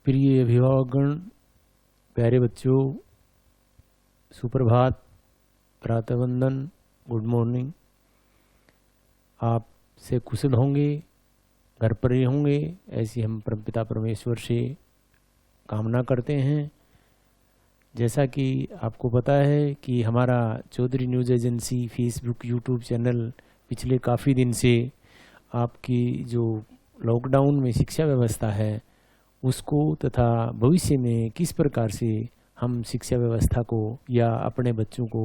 प्रिय अभिभावकगण, प्यारे बच्चों, सुप्रभात, प्रातः वंदन, गुड मॉर्निंग। आप से कुशल होंगे, घर पर ही होंगे, ऐसी हम परमपिता परमेश्वर से कामना करते हैं। जैसा कि आपको पता है कि हमारा Chaudhary news agency Facebook YouTube channel पिछले काफ़ी दिन से आपकी जो लॉकडाउन में शिक्षा व्यवस्था है उसको तथा भविष्य में किस प्रकार से हम शिक्षा व्यवस्था को या अपने बच्चों को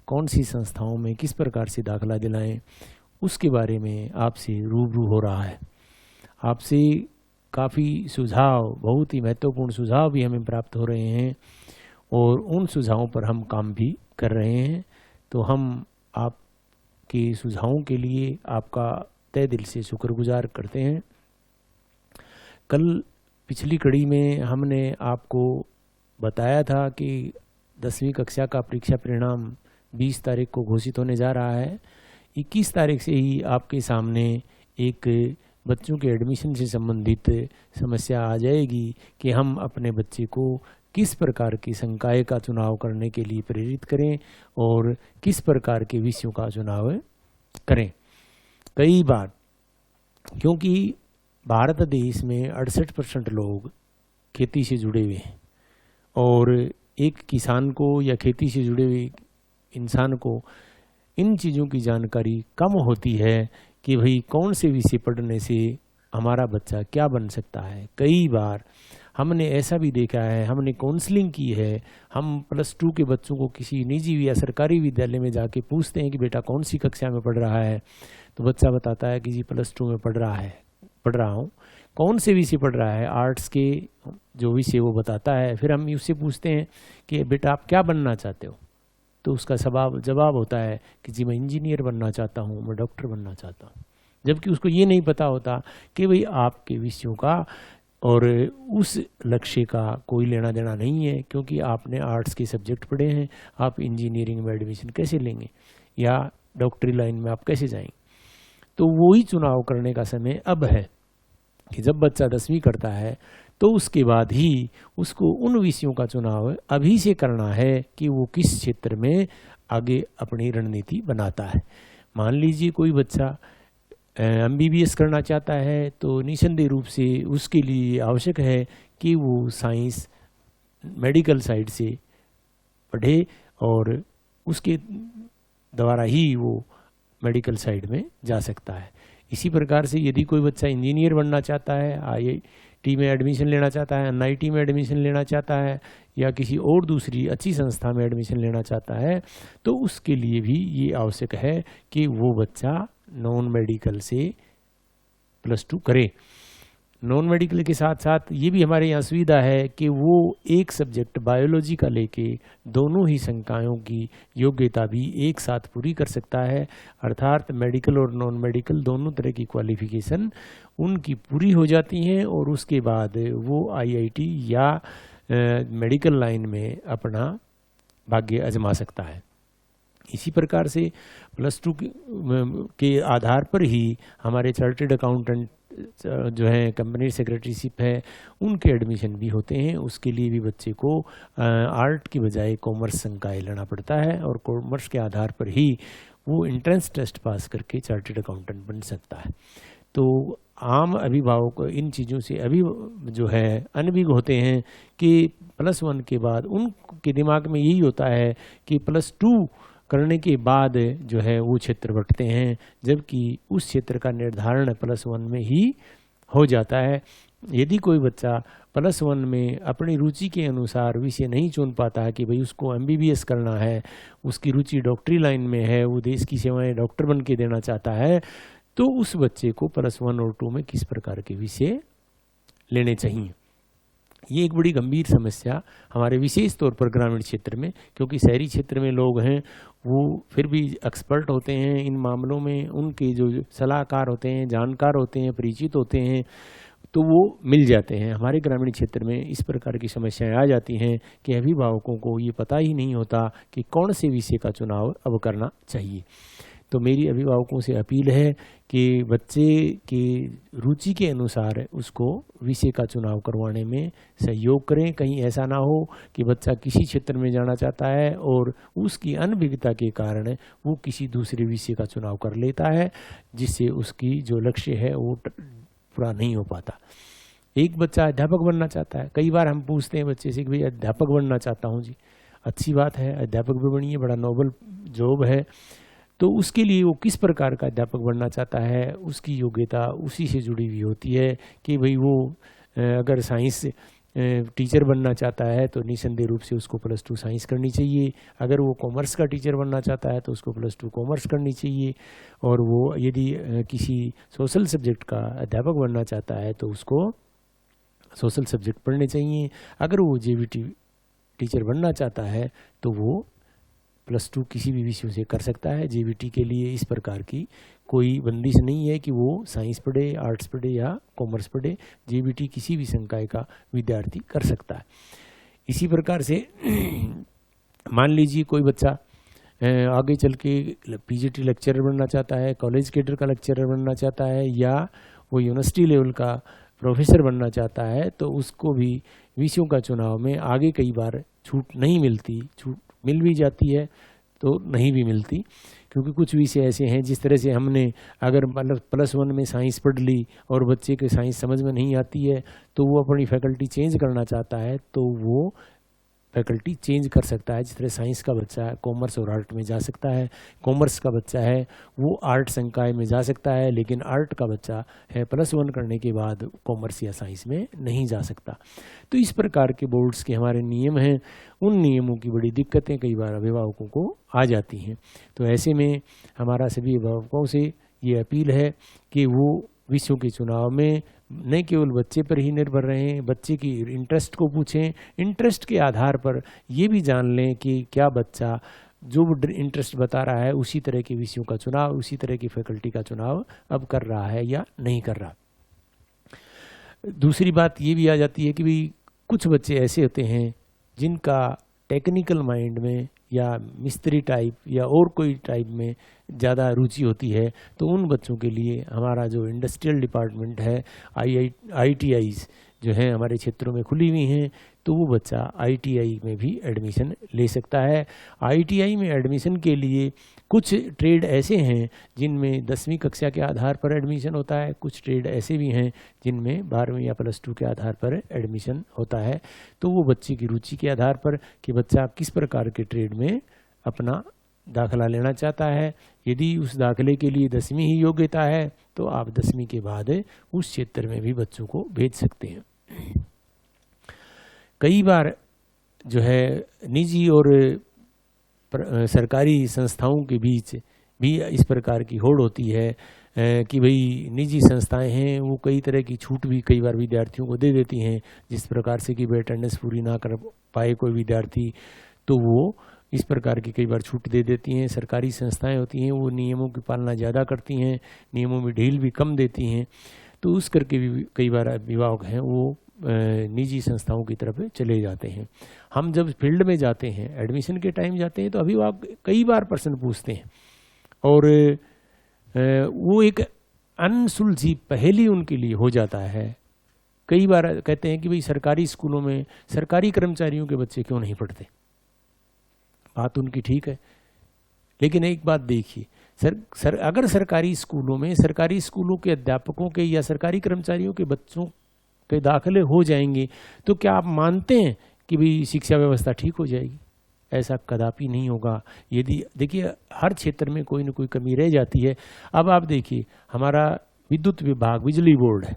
कौन सी संस्थाओं में किस प्रकार से दाखिला दिलाएं, उसके बारे में आपसे रूबरू हो रहा है। आपसे काफ़ी सुझाव, बहुत ही महत्वपूर्ण सुझाव भी हमें प्राप्त हो रहे हैं और उन सुझावों पर हम काम भी कर रहे हैं। तो हम आपके सुझावों के लिए आपका तहे दिल से शुक्रगुजार करते हैं। कल पिछली कड़ी में हमने आपको बताया था कि 10वीं कक्षा का परीक्षा परिणाम 20 तारीख को घोषित होने जा रहा है। 21 तारीख से ही आपके सामने एक बच्चों के एडमिशन से संबंधित समस्या आ जाएगी कि हम अपने बच्चे को किस प्रकार की संकाय का चुनाव करने के लिए प्रेरित करें और किस प्रकार के विषयों का चुनाव करें। कई बार, क्योंकि भारत देश में 68% लोग खेती से जुड़े हुए हैं और एक किसान को या खेती से जुड़े हुए इंसान को इन चीज़ों की जानकारी कम होती है कि भाई कौन से विषय पढ़ने से हमारा बच्चा क्या बन सकता है। कई बार हमने ऐसा भी देखा है, हमने काउंसलिंग की है, हम +2 के बच्चों को किसी निजी या सरकारी विद्यालय में जाके पूछते हैं कि बेटा कौन सी कक्षा में पढ़ रहा है, तो बच्चा बताता है कि जी +2 में पढ़ रहा हूँ। कौन से विषय पढ़ रहा है, आर्ट्स के जो विषय वो बताता है। फिर हम उससे पूछते हैं कि बेटा आप क्या बनना चाहते हो, तो उसका जवाब होता है कि जी मैं इंजीनियर बनना चाहता हूँ, मैं डॉक्टर बनना चाहता हूँ। जबकि उसको ये नहीं पता होता कि भाई आपके विषयों का और उस लक्ष्य का कोई लेना देना नहीं है, क्योंकि आपने आर्ट्स के सब्जेक्ट पढ़े हैं। आप इंजीनियरिंग में एडमिशन कैसे लेंगे या डॉक्टरी लाइन में आप कैसे जाएंगे। तो वही चुनाव करने का समय अब है कि जब बच्चा 10वीं करता है तो उसके बाद ही उसको उन विषयों का चुनाव अभी से करना है कि वो किस क्षेत्र में आगे अपनी रणनीति बनाता है। मान लीजिए कोई बच्चा MBBS करना चाहता है तो निसंदेह रूप से उसके लिए आवश्यक है कि वो साइंस मेडिकल साइड से पढ़े और उसके द्वारा ही वो मेडिकल साइड में जा सकता है। इसी प्रकार से यदि कोई बच्चा इंजीनियर बनना चाहता है, IIT में एडमिशन लेना चाहता है, NIT में एडमिशन लेना चाहता है या किसी और दूसरी अच्छी संस्था में एडमिशन लेना चाहता है, तो उसके लिए भी ये आवश्यक है कि वो बच्चा नॉन मेडिकल से +2 करे। नॉन मेडिकल के साथ साथ ये भी हमारे यहाँ सुविधा है कि वो एक सब्जेक्ट बायोलॉजी का लेके दोनों ही संकायों की योग्यता भी एक साथ पूरी कर सकता है। अर्थात मेडिकल और नॉन मेडिकल दोनों तरह की क्वालिफिकेशन उनकी पूरी हो जाती हैं और उसके बाद वो IIT या मेडिकल लाइन में अपना भाग्य आजमा सकता है। इसी प्रकार से +2 के आधार पर ही हमारे चार्टर्ड अकाउंटेंट जो है, कंपनी सेक्रेटरीशिप है, उनके एडमिशन भी होते हैं। उसके लिए भी बच्चे को आर्ट की बजाय कॉमर्स संकाय लेना पड़ता है और कॉमर्स के आधार पर ही वो एंट्रेंस टेस्ट पास करके चार्टर्ड अकाउंटेंट बन सकता है। तो आम अभिभावक इन चीज़ों से अभी जो है अनभिज्ञ होते हैं कि +1 के बाद उनके दिमाग में यही होता है कि +2 करने के बाद जो है वो क्षेत्र बंटते हैं, जबकि उस क्षेत्र का निर्धारण +1 में ही हो जाता है। यदि कोई बच्चा +1 में अपनी रुचि के अनुसार विषय नहीं चुन पाता है कि भाई उसको MBBS करना है, उसकी रुचि डॉक्टरी लाइन में है, वो देश की सेवाएं डॉक्टर बन के देना चाहता है, तो उस बच्चे को +1 और 2 में किस प्रकार के विषय लेने चाहिए। ये एक बड़ी गंभीर समस्या हमारे विशेष तौर पर ग्रामीण क्षेत्र में, क्योंकि शहरी क्षेत्र में लोग हैं वो फिर भी एक्सपर्ट होते हैं इन मामलों में, उनके जो सलाहकार होते हैं, जानकार होते हैं, परिचित होते हैं, तो वो मिल जाते हैं। हमारे ग्रामीण क्षेत्र में इस प्रकार की समस्याएं आ जाती हैं कि अभिभावकों को ये पता ही नहीं होता कि कौन से विषय का चुनाव अब करना चाहिए। तो मेरी अभिभावकों से अपील है कि बच्चे की रुचि के अनुसार उसको विषय का चुनाव करवाने में सहयोग करें। कहीं ऐसा ना हो कि बच्चा किसी क्षेत्र में जाना चाहता है और उसकी अनभिज्ञता के कारण वो किसी दूसरे विषय का चुनाव कर लेता है, जिससे उसकी जो लक्ष्य है वो पूरा नहीं हो पाता। एक बच्चा अध्यापक बनना चाहता है, कई बार हम पूछते हैं बच्चे से कि भाई अध्यापक बनना चाहता हूँ जी, अच्छी बात है, अध्यापक भी बनिए, बड़ा नोबल जॉब है। तो उसके लिए वो किस प्रकार का अध्यापक बनना चाहता है, उसकी योग्यता उसी से जुड़ी हुई होती है कि भाई वो अगर साइंस टीचर बनना चाहता है तो निसंदेह रूप से उसको +2 साइंस करनी चाहिए। अगर वो कॉमर्स का टीचर बनना चाहता है तो उसको +2 कॉमर्स करनी चाहिए। और वो यदि किसी सोशल सब्जेक्ट का अध्यापक बनना चाहता है तो उसको सोशल सब्जेक्ट पढ़ने चाहिए। अगर वो जेवीटी टीचर बनना चाहता है तो वो +2 किसी भी विषय से कर सकता है। जेवीटी के लिए इस प्रकार की कोई बंदिश नहीं है कि वो साइंस पढ़े, आर्ट्स पढ़े या कॉमर्स पढ़े। जेवीटी किसी भी संकाय का विद्यार्थी कर सकता है। इसी प्रकार से मान लीजिए कोई बच्चा आगे चल के पीजीटी लेक्चरर बनना चाहता है, कॉलेज कैडर का लेक्चरर बनना चाहता है, या वो यूनिवर्सिटी लेवल का प्रोफेसर बनना चाहता है, तो उसको भी विषयों का चुनाव में आगे कई बार छूट नहीं मिलती। छूट मिल भी जाती है तो नहीं भी मिलती, क्योंकि कुछ विषय ऐसे हैं जिस तरह से हमने अगर मतलब +1 में साइंस पढ़ ली और बच्चे के साइंस समझ में नहीं आती है तो वो अपनी फैकल्टी चेंज करना चाहता है तो वो फैकल्टी चेंज कर सकता है। जिस तरह साइंस का बच्चा है कॉमर्स और आर्ट में जा सकता है, कॉमर्स का बच्चा है वो आर्ट संकाय में जा सकता है, लेकिन आर्ट का बच्चा है +1 करने के बाद कॉमर्स या साइंस में नहीं जा सकता। तो इस प्रकार के बोर्ड्स के हमारे नियम हैं, उन नियमों की बड़ी दिक्कतें कई बार अभिभावकों को आ जाती हैं। तो ऐसे में हमारा सभी अभिभावकों से ये अपील है कि वो विषयों के चुनाव में न केवल बच्चे पर ही निर्भर रहें, बच्चे की इंटरेस्ट को पूछें, इंटरेस्ट के आधार पर ये भी जान लें कि क्या बच्चा जो इंटरेस्ट बता रहा है उसी तरह के विषयों का चुनाव, उसी तरह की फैकल्टी का चुनाव अब कर रहा है या नहीं कर रहा। दूसरी बात ये भी आ जाती है कि भाई कुछ बच्चे ऐसे होते हैं जिनका टेक्निकल माइंड में या मिस्त्री टाइप या और कोई टाइप में ज़्यादा रुचि होती है, तो उन बच्चों के लिए हमारा जो इंडस्ट्रियल डिपार्टमेंट है, ITIs जो हैं हमारे क्षेत्रों में खुली हुई हैं, तो वो बच्चा ITI में भी एडमिशन ले सकता है। ITI में एडमिशन के लिए कुछ ट्रेड ऐसे हैं जिनमें 10वीं कक्षा के आधार पर एडमिशन होता है, कुछ ट्रेड ऐसे भी हैं जिनमें 12वीं या +2 के आधार पर एडमिशन होता है। तो वो बच्चे की रुचि के आधार पर कि बच्चा किस प्रकार के ट्रेड में अपना दाखिला लेना चाहता है। यदि उस दाखिले के लिए 10वीं ही योग्यता है तो आप 10वीं के बाद उस क्षेत्र में भी बच्चों को भेज सकते हैं। कई बार जो है निजी और सरकारी संस्थाओं के बीच भी इस प्रकार की होड़ होती है कि भाई निजी संस्थाएं हैं वो कई तरह की छूट भी कई बार विद्यार्थियों को दे देती हैं, जिस प्रकार से कि भाई अटेंडेंस पूरी ना कर पाए कोई विद्यार्थी तो वो इस प्रकार की कई बार छूट दे देती हैं। सरकारी संस्थाएं होती हैं वो नियमों की पालना ज़्यादा करती हैं, नियमों में ढील भी कम देती हैं, तो उस करके भी कई बार अभिभावक हैं वो निजी संस्थाओं की तरफ चले जाते हैं। हम जब फील्ड में जाते हैं, एडमिशन के टाइम जाते हैं, तो अभिभावक कई बार प्रश्न पूछते हैं और वो एक अनसुलझी पहेली उनके लिए हो जाता है। कई बार कहते हैं कि भाई सरकारी स्कूलों में सरकारी कर्मचारियों के बच्चे क्यों नहीं पढ़ते। बात उनकी ठीक है, लेकिन एक बात देखिए, अगर सरकारी स्कूलों में सरकारी स्कूलों के अध्यापकों के या सरकारी कर्मचारियों के बच्चों के दाखिले हो जाएंगे तो क्या आप मानते हैं कि भाई शिक्षा व्यवस्था ठीक हो जाएगी? ऐसा कदापि नहीं होगा। यदि देखिए हर क्षेत्र में कोई न कोई कमी रह जाती है। अब आप देखिए हमारा विद्युत विभाग, बिजली बोर्ड है,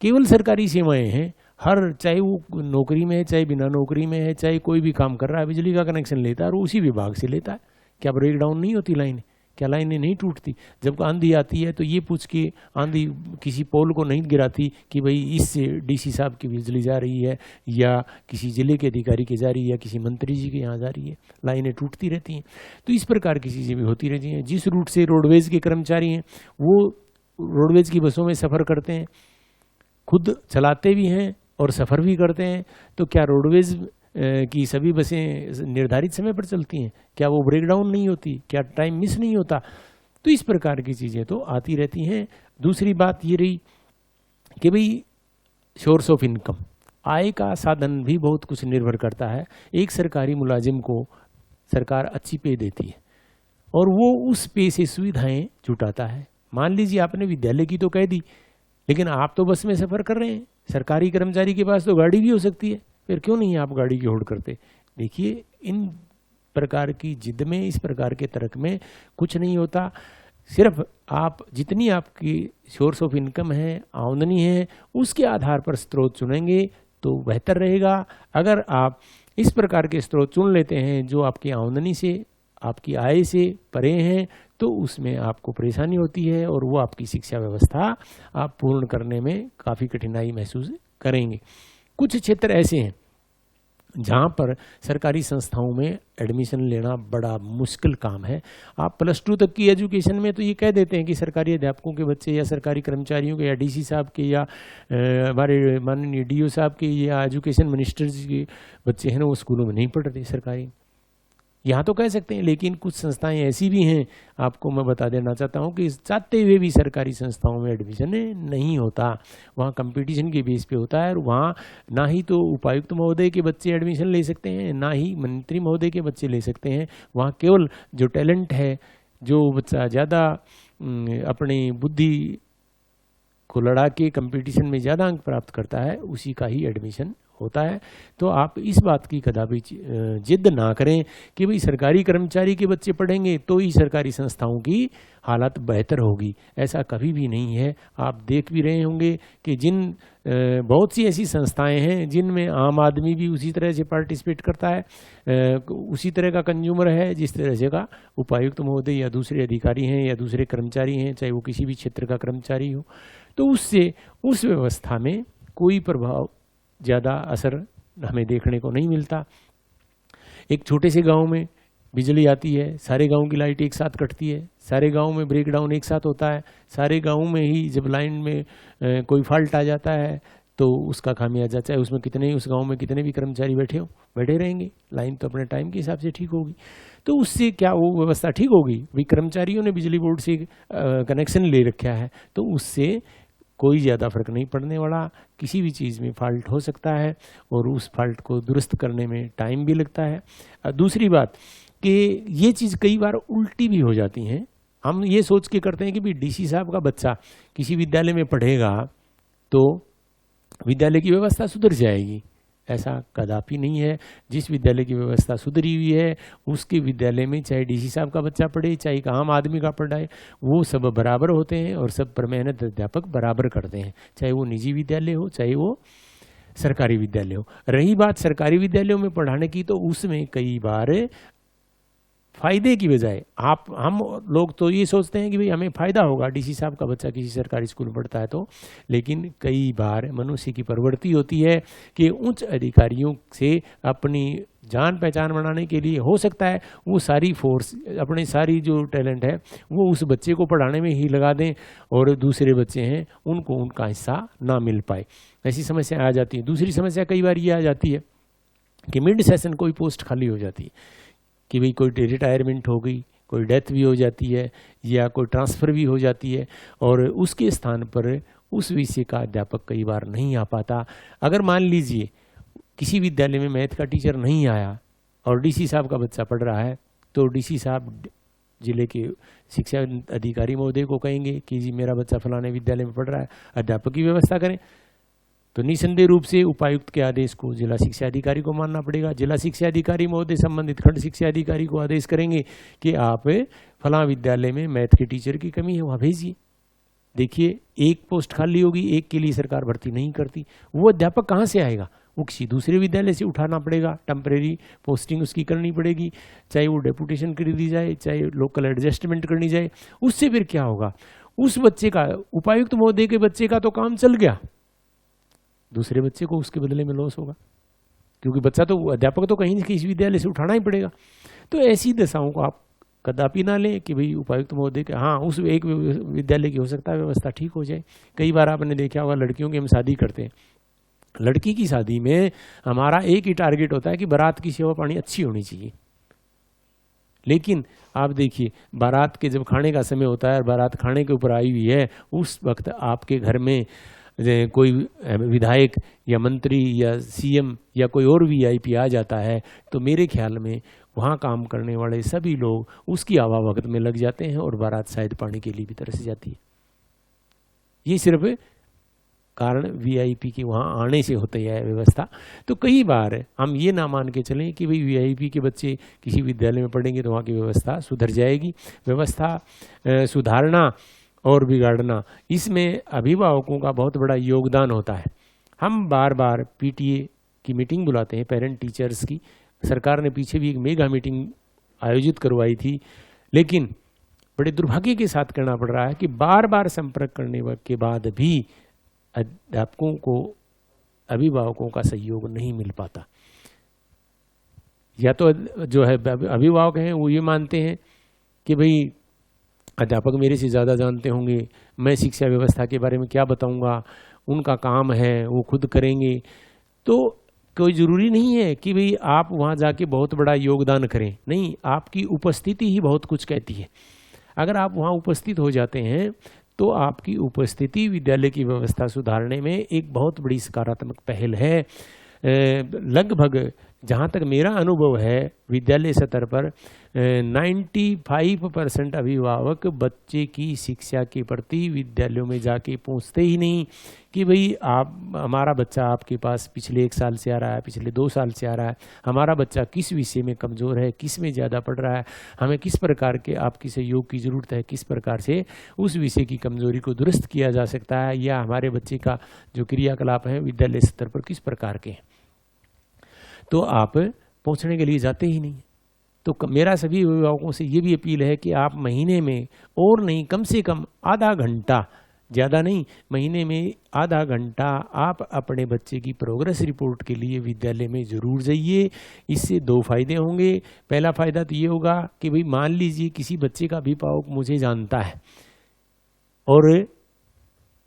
केवल सरकारी सेवाएं हैं। हर चाहे वो नौकरी में है, चाहे बिना नौकरी में है, चाहे कोई भी काम कर रहा है, बिजली का कनेक्शन लेता है और उसी विभाग से लेता है। क्या ब्रेक डाउन नहीं होती लाइन? क्या लाइनें नहीं टूटती? जब आंधी आती है तो ये पूछ के आंधी किसी पोल को नहीं गिराती कि भाई इससे DC साहब की बिजली जा रही है या किसी जिले के अधिकारी की जा रही है या किसी मंत्री जी के यहाँ जा रही है। लाइनें टूटती रहती हैं। तो इस प्रकार की चीज़ें भी होती रहती हैं। जिस रूट से रोडवेज के कर्मचारी हैं वो रोडवेज की बसों में सफ़र करते हैं, खुद चलाते भी हैं और सफ़र भी करते हैं। तो क्या रोडवेज की सभी बसें निर्धारित समय पर चलती हैं? क्या वो ब्रेक डाउन नहीं होती? क्या टाइम मिस नहीं होता? तो इस प्रकार की चीज़ें तो आती रहती हैं। दूसरी बात ये रही कि भाई सोर्स ऑफ इनकम, आय का साधन भी बहुत कुछ निर्भर करता है। एक सरकारी मुलाजिम को सरकार अच्छी पे देती है और वो उस पे से सुविधाएं जुटाता है। मान लीजिए आपने विद्यालय की तो कह दी, लेकिन आप तो बस में सफ़र कर रहे हैं, सरकारी कर्मचारी के पास तो गाड़ी भी हो सकती है, फिर क्यों नहीं आप गाड़ी की होड़ करते। देखिए, इन प्रकार की जिद में, इस प्रकार के तर्क में कुछ नहीं होता। सिर्फ आप जितनी आपकी सोर्स ऑफ इनकम है, आमदनी है, उसके आधार पर स्रोत चुनेंगे तो बेहतर रहेगा। अगर आप इस प्रकार के स्रोत चुन लेते हैं जो आपकी आमदनी से, आपकी आय से परे हैं, तो उसमें आपको परेशानी होती है और वो आपकी शिक्षा व्यवस्था आप पूर्ण करने में काफ़ी कठिनाई महसूस करेंगे। कुछ क्षेत्र ऐसे हैं जहाँ पर सरकारी संस्थाओं में एडमिशन लेना बड़ा मुश्किल काम है। आप +2 तक की एजुकेशन में तो ये कह देते हैं कि सरकारी अध्यापकों के बच्चे या सरकारी कर्मचारियों के या डीसी साहब के या हमारे माननीय डीओ साहब के या एजुकेशन मिनिस्टर जी के बच्चे हैं ना, वो स्कूलों में नहीं पढ़ रहे सरकारी। यहाँ तो कह सकते हैं, लेकिन कुछ संस्थाएं ऐसी भी हैं, आपको मैं बता देना चाहता हूँ कि चाहते हुए भी सरकारी संस्थाओं में एडमिशन नहीं होता। वहाँ कंपटीशन के बेस पे होता है और वहाँ ना ही तो उपायुक्त महोदय के बच्चे एडमिशन ले सकते हैं, ना ही मंत्री महोदय के बच्चे ले सकते हैं। वहाँ केवल जो टैलेंट है, जो बच्चा ज़्यादा अपनी बुद्धि को लड़ा के कंपटीशन में ज़्यादा अंक प्राप्त करता है, उसी का ही एडमिशन होता है। तो आप इस बात की कदापि जिद ना करें कि भाई सरकारी कर्मचारी के बच्चे पढ़ेंगे तो ही सरकारी संस्थाओं की हालत बेहतर होगी, ऐसा कभी भी नहीं है। आप देख भी रहे होंगे कि जिन बहुत सी ऐसी संस्थाएं हैं जिनमें आम आदमी भी उसी तरह से पार्टिसिपेट करता है, उसी तरह का कंज्यूमर है जिस तरह से का उपायुक्त महोदय या दूसरे अधिकारी हैं या दूसरे कर्मचारी हैं, चाहे वो किसी भी क्षेत्र का कर्मचारी हो। तो उससे उस व्यवस्था में कोई प्रभाव, ज़्यादा असर हमें देखने को नहीं मिलता। एक छोटे से गांव में बिजली आती है, सारे गांव की लाइट एक साथ कटती है, सारे गांव में ब्रेकडाउन एक साथ होता है, सारे गांव में ही जब लाइन में कोई फॉल्ट आ जाता है तो उसका खामियाजा, चाहे उसमें कितने, उस गांव में कितने भी कर्मचारी बैठे रहेंगे, लाइन तो अपने टाइम के हिसाब से ठीक होगी। तो उससे क्या वो व्यवस्था ठीक होगी? भाई कर्मचारियों ने बिजली बोर्ड से कनेक्शन ले रखा है, तो उससे कोई ज़्यादा फर्क नहीं पड़ने वाला। किसी भी चीज़ में फॉल्ट हो सकता है और उस फॉल्ट को दुरुस्त करने में टाइम भी लगता है। दूसरी बात कि ये चीज़ कई बार उल्टी भी हो जाती हैं। हम ये सोच के करते हैं कि भाई डीसी साहब का बच्चा किसी विद्यालय में पढ़ेगा तो विद्यालय की व्यवस्था सुधर जाएगी, ऐसा कदापि नहीं है। जिस विद्यालय की व्यवस्था सुधरी हुई है उसके विद्यालय में चाहे डीसी साहब का बच्चा पढ़े चाहे एक आम आदमी का पढ़ाए, वो सब बराबर होते हैं और सब पर मेहनत अध्यापक बराबर करते हैं, चाहे वो निजी विद्यालय हो चाहे वो सरकारी विद्यालय हो। रही बात सरकारी विद्यालयों में पढ़ाने की, तो उसमें कई बार फायदे की बजाय हम लोग तो ये सोचते हैं कि भाई हमें फ़ायदा होगा, डीसी साहब का बच्चा किसी सरकारी स्कूल में पढ़ता है तो, लेकिन कई बार मनुष्य की प्रवृत्ति होती है कि उच्च अधिकारियों से अपनी जान पहचान बनाने के लिए हो सकता है वो सारी फोर्स, अपनी सारी जो टैलेंट है वो उस बच्चे को पढ़ाने में ही लगा दें और दूसरे बच्चे हैं उनको उनका हिस्सा ना मिल पाए। ऐसी समस्या आ जाती है। दूसरी समस्या कई बार ये आ जाती है कि मिड सेशन कोई पोस्ट खाली हो जाती है कि भाई कोई रिटायरमेंट हो गई, कोई डेथ भी हो जाती है या कोई ट्रांसफ़र भी हो जाती है और उसके स्थान पर उस विषय का अध्यापक कई बार नहीं आ पाता। अगर मान लीजिए किसी विद्यालय में मैथ का टीचर नहीं आया और डीसी साहब का बच्चा पढ़ रहा है, तो डीसी साहब जिले के शिक्षा अधिकारी महोदय को कहेंगे कि जी मेरा बच्चा फलाने विद्यालय में पढ़ रहा है, अध्यापक की व्यवस्था करें। तो निसंदेह रूप से उपायुक्त के आदेश को जिला शिक्षा अधिकारी को मानना पड़ेगा। जिला शिक्षा अधिकारी महोदय संबंधित खंड शिक्षा अधिकारी को आदेश करेंगे कि आप फलां विद्यालय में मैथ के टीचर की कमी है, वहाँ भेजिए। देखिए, एक पोस्ट खाली होगी, एक के लिए सरकार भर्ती नहीं करती, वो अध्यापक कहाँ से आएगा? वो किसी दूसरे विद्यालय से उठाना पड़ेगा, टेम्परेरी पोस्टिंग उसकी करनी पड़ेगी, चाहे वो डेपुटेशन कर दी जाए चाहे लोकल एडजस्टमेंट करनी जाए। उससे फिर क्या होगा? उस बच्चे का, उपायुक्त महोदय के बच्चे का तो काम चल गया, दूसरे बच्चे को उसके बदले में लॉस होगा, क्योंकि बच्चा तो, अध्यापक तो कहीं किसी विद्यालय से उठाना ही पड़ेगा। तो ऐसी दशाओं को आप कदापि ना लें कि भाई उपायुक्त महोदय के, हाँ उस एक विद्यालय की हो सकता है व्यवस्था ठीक हो जाए। कई बार आपने देखा होगा लड़कियों की हम शादी करते हैं, लड़की की शादी में हमारा एक ही टारगेट होता है कि बारात की सेवा पानी अच्छी होनी चाहिए। लेकिन आप देखिए, बारात के जब खाने का समय होता है और बारात खाने के ऊपर आई हुई है, उस वक्त आपके घर में कोई विधायक या मंत्री या सीएम या कोई और वीआईपी आ जाता है, तो मेरे ख्याल में वहाँ काम करने वाले सभी लोग उसकी आवाभगत में लग जाते हैं और बारात शायद पानी के लिए भी तरस जाती है। ये सिर्फ कारण वीआईपी के वहाँ आने से होती है व्यवस्था। तो कई बार हम ये ना मान के चलें कि भाई वीआईपी के बच्चे किसी विद्यालय में पढ़ेंगे तो वहाँ की व्यवस्था सुधर जाएगी। व्यवस्था सुधारना और बिगाड़ना, इसमें अभिभावकों का बहुत बड़ा योगदान होता है। हम बार बार पीटीए की मीटिंग बुलाते हैं, पेरेंट टीचर्स की। सरकार ने पीछे भी एक मेगा मीटिंग आयोजित करवाई थी, लेकिन बड़े दुर्भाग्य के साथ कहना पड़ रहा है कि बार बार संपर्क करने के बाद भी अध्यापकों को, अभिभावकों का सहयोग नहीं मिल पाता। या तो जो है अभिभावक हैं वो ये मानते हैं कि भाई अध्यापक मेरे से ज़्यादा जानते होंगे, मैं शिक्षा व्यवस्था के बारे में क्या बताऊंगा, उनका काम है वो खुद करेंगे। तो कोई ज़रूरी नहीं है कि भाई आप वहाँ जाके बहुत बड़ा योगदान करें, नहीं, आपकी उपस्थिति ही बहुत कुछ कहती है। अगर आप वहाँ उपस्थित हो जाते हैं तो आपकी उपस्थिति विद्यालय की व्यवस्था सुधारने में एक बहुत बड़ी सकारात्मक पहल है। लगभग जहाँ तक मेरा अनुभव है, विद्यालय स्तर पर 95% अभिभावक बच्चे की शिक्षा के प्रति विद्यालयों में जाके पूछते ही नहीं कि भाई आप, हमारा बच्चा आपके पास पिछले 1 साल से आ रहा है, पिछले 2 साल से आ रहा है, हमारा बच्चा किस विषय में कमज़ोर है, किस में ज़्यादा पढ़ रहा है, हमें किस प्रकार के आपकी सहयोग की ज़रूरत है, किस प्रकार से उस विषय की कमज़ोरी को दुरुस्त किया जा सकता है, या हमारे बच्चे का जो क्रियाकलाप है विद्यालय स्तर पर किस प्रकार के हैं। तो आप पहुंचने के लिए जाते ही नहीं। तो मेरा सभी अभिभावकों से ये भी अपील है कि आप महीने में, और नहीं कम से कम आधा घंटा, ज़्यादा नहीं, महीने में आधा घंटा आप अपने बच्चे की प्रोग्रेस रिपोर्ट के लिए विद्यालय में ज़रूर जाइए। इससे 2 फायदे होंगे। पहला फ़ायदा तो ये होगा कि भाई मान लीजिए किसी बच्चे का अभिभावक मुझे जानता है और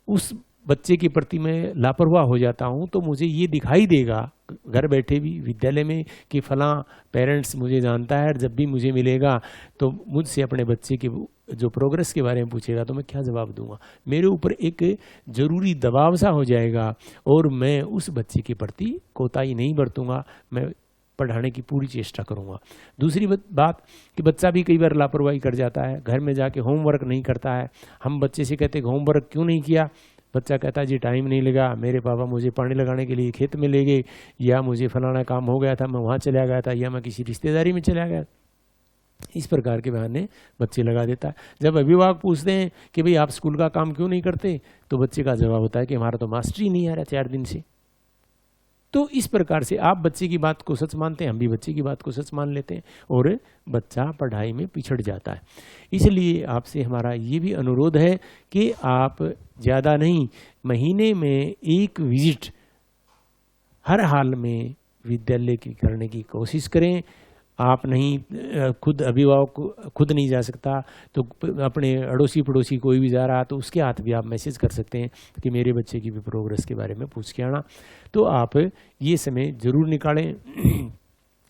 उस बच्चे के प्रति मैं लापरवाह हो जाता हूँ, तो मुझे ये दिखाई देगा घर बैठे भी विद्यालय में कि फलां पेरेंट्स मुझे जानता है, और जब भी मुझे मिलेगा तो मुझसे अपने बच्चे के जो प्रोग्रेस के बारे में पूछेगा तो मैं क्या जवाब दूंगा। मेरे ऊपर एक ज़रूरी दबाव सा हो जाएगा और मैं उस बच्चे के प्रति कोताही नहीं बरतूंगा, मैं पढ़ाने की पूरी चेष्टा करूंगा। दूसरी बात कि बच्चा भी कई बार लापरवाही कर जाता है, घर में जाके होमवर्क नहीं करता है। हम बच्चे से कहते होमवर्क क्यों नहीं किया, बच्चा कहता है जी टाइम नहीं लगा, मेरे पापा मुझे पानी लगाने के लिए खेत में ले गए, या मुझे फलाना काम हो गया था मैं वहाँ चला गया था, या मैं किसी रिश्तेदारी में चला गया। इस प्रकार के बहाने बच्चे लगा देता है। जब अभिभावक पूछते हैं कि भाई आप स्कूल का काम क्यों नहीं करते, तो बच्चे का जवाब होता है कि हमारा तो मास्टर ही नहीं आ रहा 4 दिन से। तो इस प्रकार से आप बच्चे की बात को सच मानते हैं, हम भी बच्चे की बात को सच मान लेते हैं और बच्चा पढ़ाई में पिछड़ जाता है। इसलिए आपसे हमारा ये भी अनुरोध है कि आप ज़्यादा नहीं, महीने में 1 विजिट हर हाल में विद्यालय की करने की कोशिश करें। आप नहीं, खुद अभिभावक खुद नहीं जा सकता तो अपने अड़ोसी पड़ोसी कोई भी जा रहा तो उसके हाथ भी आप मैसेज कर सकते हैं कि मेरे बच्चे की भी प्रोग्रेस के बारे में पूछ के आना। तो आप ये समय ज़रूर निकालें।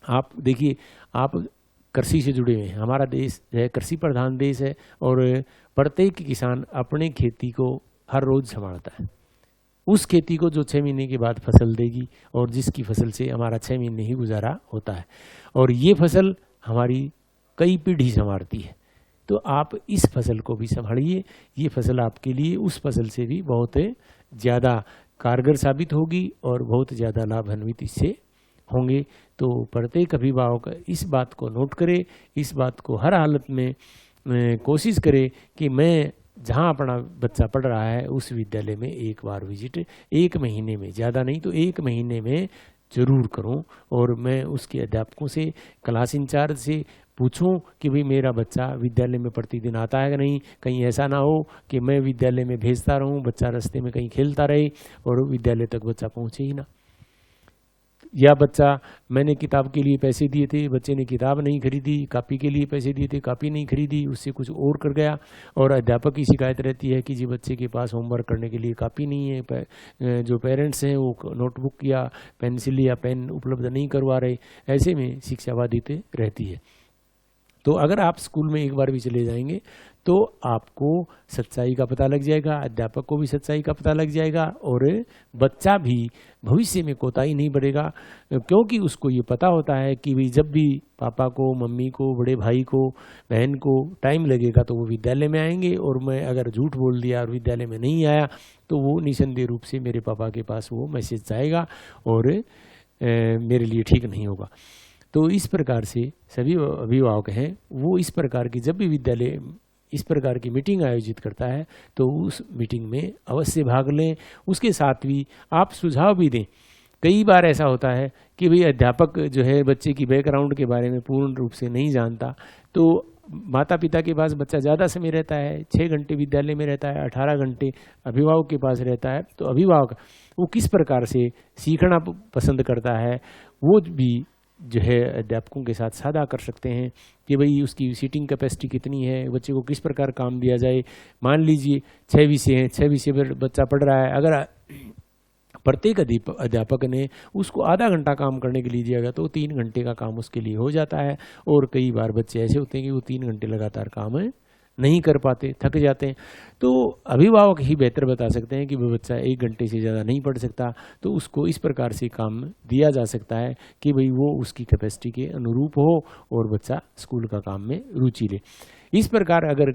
आप देखिए, आप कृषि से जुड़े हुए हैं, हमारा देश है कृषि प्रधान देश है और प्रत्येक किसान अपने खेती को हर रोज़ संभालता है। उस खेती को जो 6 महीने के बाद फसल देगी और जिसकी फसल से हमारा 6 महीने ही गुजारा होता है, और ये फसल हमारी कई पीढ़ी संवारती है। तो आप इस फसल को भी संभालिए, ये फसल आपके लिए उस फसल से भी बहुत ज़्यादा कारगर साबित होगी और बहुत ज़्यादा लाभान्वित इससे होंगे। तो प्रत्येक अभिभावक इस बात को नोट करे, इस बात को हर हालत में कोशिश करे कि मैं जहाँ अपना बच्चा पढ़ रहा है उस विद्यालय में 1 बार विजिट 1 महीने में, ज़्यादा नहीं तो 1 महीने में ज़रूर करूं, और मैं उसके अध्यापकों से, क्लास इंचार्ज से पूछूं कि भाई मेरा बच्चा विद्यालय में प्रतिदिन आता है कि नहीं। कहीं ऐसा ना हो कि मैं विद्यालय में भेजता रहूं, बच्चा रास्ते में कहीं खेलता रहे और विद्यालय तक बच्चा पहुँचे ही ना। या बच्चा, मैंने किताब के लिए पैसे दिए थे, बच्चे ने किताब नहीं खरीदी, कापी के लिए पैसे दिए थे, कापी नहीं खरीदी, उससे कुछ और कर गया, और अध्यापक की शिकायत रहती है कि जी बच्चे के पास होमवर्क करने के लिए कापी नहीं है, जो पेरेंट्स हैं वो नोटबुक या पेंसिल या पेन उपलब्ध नहीं करवा रहे। ऐसे में शिक्षा बाधित रहती है। तो अगर आप स्कूल में एक बार भी चले जाएंगे तो आपको सच्चाई का पता लग जाएगा, अध्यापक को भी सच्चाई का पता लग जाएगा, और बच्चा भी भविष्य में कोताही नहीं बढ़ेगा, क्योंकि उसको ये पता होता है कि भाई जब भी पापा को, मम्मी को, बड़े भाई को, बहन को टाइम लगेगा तो वो विद्यालय में आएंगे, और मैं अगर झूठ बोल दिया और विद्यालय में नहीं आया तो वो निसंदेह रूप से मेरे पापा के पास वो मैसेज जाएगा और मेरे लिए ठीक नहीं होगा। तो इस प्रकार से सभी अभिभावक हैं वो इस प्रकार की जब भी विद्यालय इस प्रकार की मीटिंग आयोजित करता है तो उस मीटिंग में अवश्य भाग लें। उसके साथ भी आप सुझाव भी दें। कई बार ऐसा होता है कि भाई अध्यापक जो है बच्चे की बैकग्राउंड के बारे में पूर्ण रूप से नहीं जानता, तो माता पिता के पास बच्चा ज़्यादा समय रहता है, 6 घंटे विद्यालय में रहता है, 18 घंटे अभिभावक के पास रहता है, तो अभिभावक वो किस प्रकार से सीखना पसंद करता है वो भी जो है अध्यापकों के साथ साझा कर सकते हैं कि भाई उसकी सीटिंग कैपेसिटी कितनी है, बच्चे को किस प्रकार काम दिया जाए। मान लीजिए 6 विषय हैं, 6 विषय पर बच्चा पढ़ रहा है, अगर प्रत्येक अध्यापक ने उसको आधा घंटा काम करने के लिए दिया गया तो 3 घंटे का काम उसके लिए हो जाता है। और कई बार बच्चे ऐसे होते हैं कि वो 3 घंटे लगातार काम नहीं कर पाते, थक जाते हैं। तो अभिभावक ही बेहतर बता सकते हैं कि वो बच्चा 1 घंटे से ज़्यादा नहीं पढ़ सकता, तो उसको इस प्रकार से काम दिया जा सकता है कि भाई वो उसकी कैपेसिटी के अनुरूप हो और बच्चा स्कूल का काम में रुचि ले। इस प्रकार अगर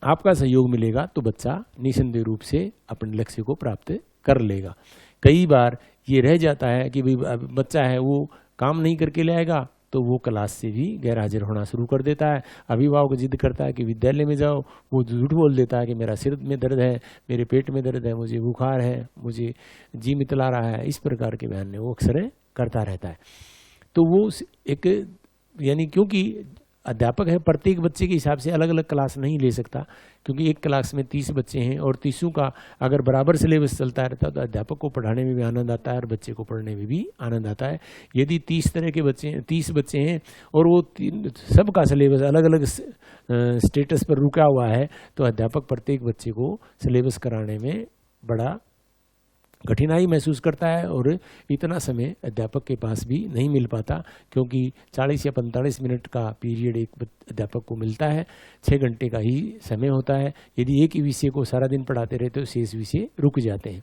आपका सहयोग मिलेगा तो बच्चा निसंदेह रूप से अपने लक्ष्य को प्राप्त कर लेगा। कई बार ये रह जाता है कि भाई बच्चा है वो काम नहीं करके ले आएगा तो वो क्लास से भी गैर हाजिर होना शुरू कर देता है। अभिभावक जिद करता है कि विद्यालय में जाओ, वो झूठ बोल देता है कि मेरा सिर में दर्द है, मेरे पेट में दर्द है, मुझे बुखार है, मुझे जी मितला रहा है, इस प्रकार के बयान वो अक्सर करता रहता है। तो वो एक यानी क्योंकि अध्यापक है प्रत्येक बच्चे के हिसाब से अलग अलग क्लास नहीं ले सकता, क्योंकि एक क्लास में 30 बच्चे हैं और 30 का अगर बराबर सिलेबस चलता रहता है तो अध्यापक को पढ़ाने में भी आनंद आता है और बच्चे को पढ़ने में भी आनंद आता है। यदि 30 तरह के बच्चे हैं, 30 बच्चे हैं और वो सबका सिलेबस अलग अलग स्टेटस पर रुका हुआ है तो अध्यापक प्रत्येक बच्चे को सिलेबस कराने में बड़ा कठिनाई महसूस करता है और इतना समय अध्यापक के पास भी नहीं मिल पाता, क्योंकि 40 या 45 मिनट का पीरियड एक अध्यापक को मिलता है, 6 घंटे का ही समय होता है। यदि एक ही विषय को सारा दिन पढ़ाते रहे तो शेष विषय रुक जाते हैं।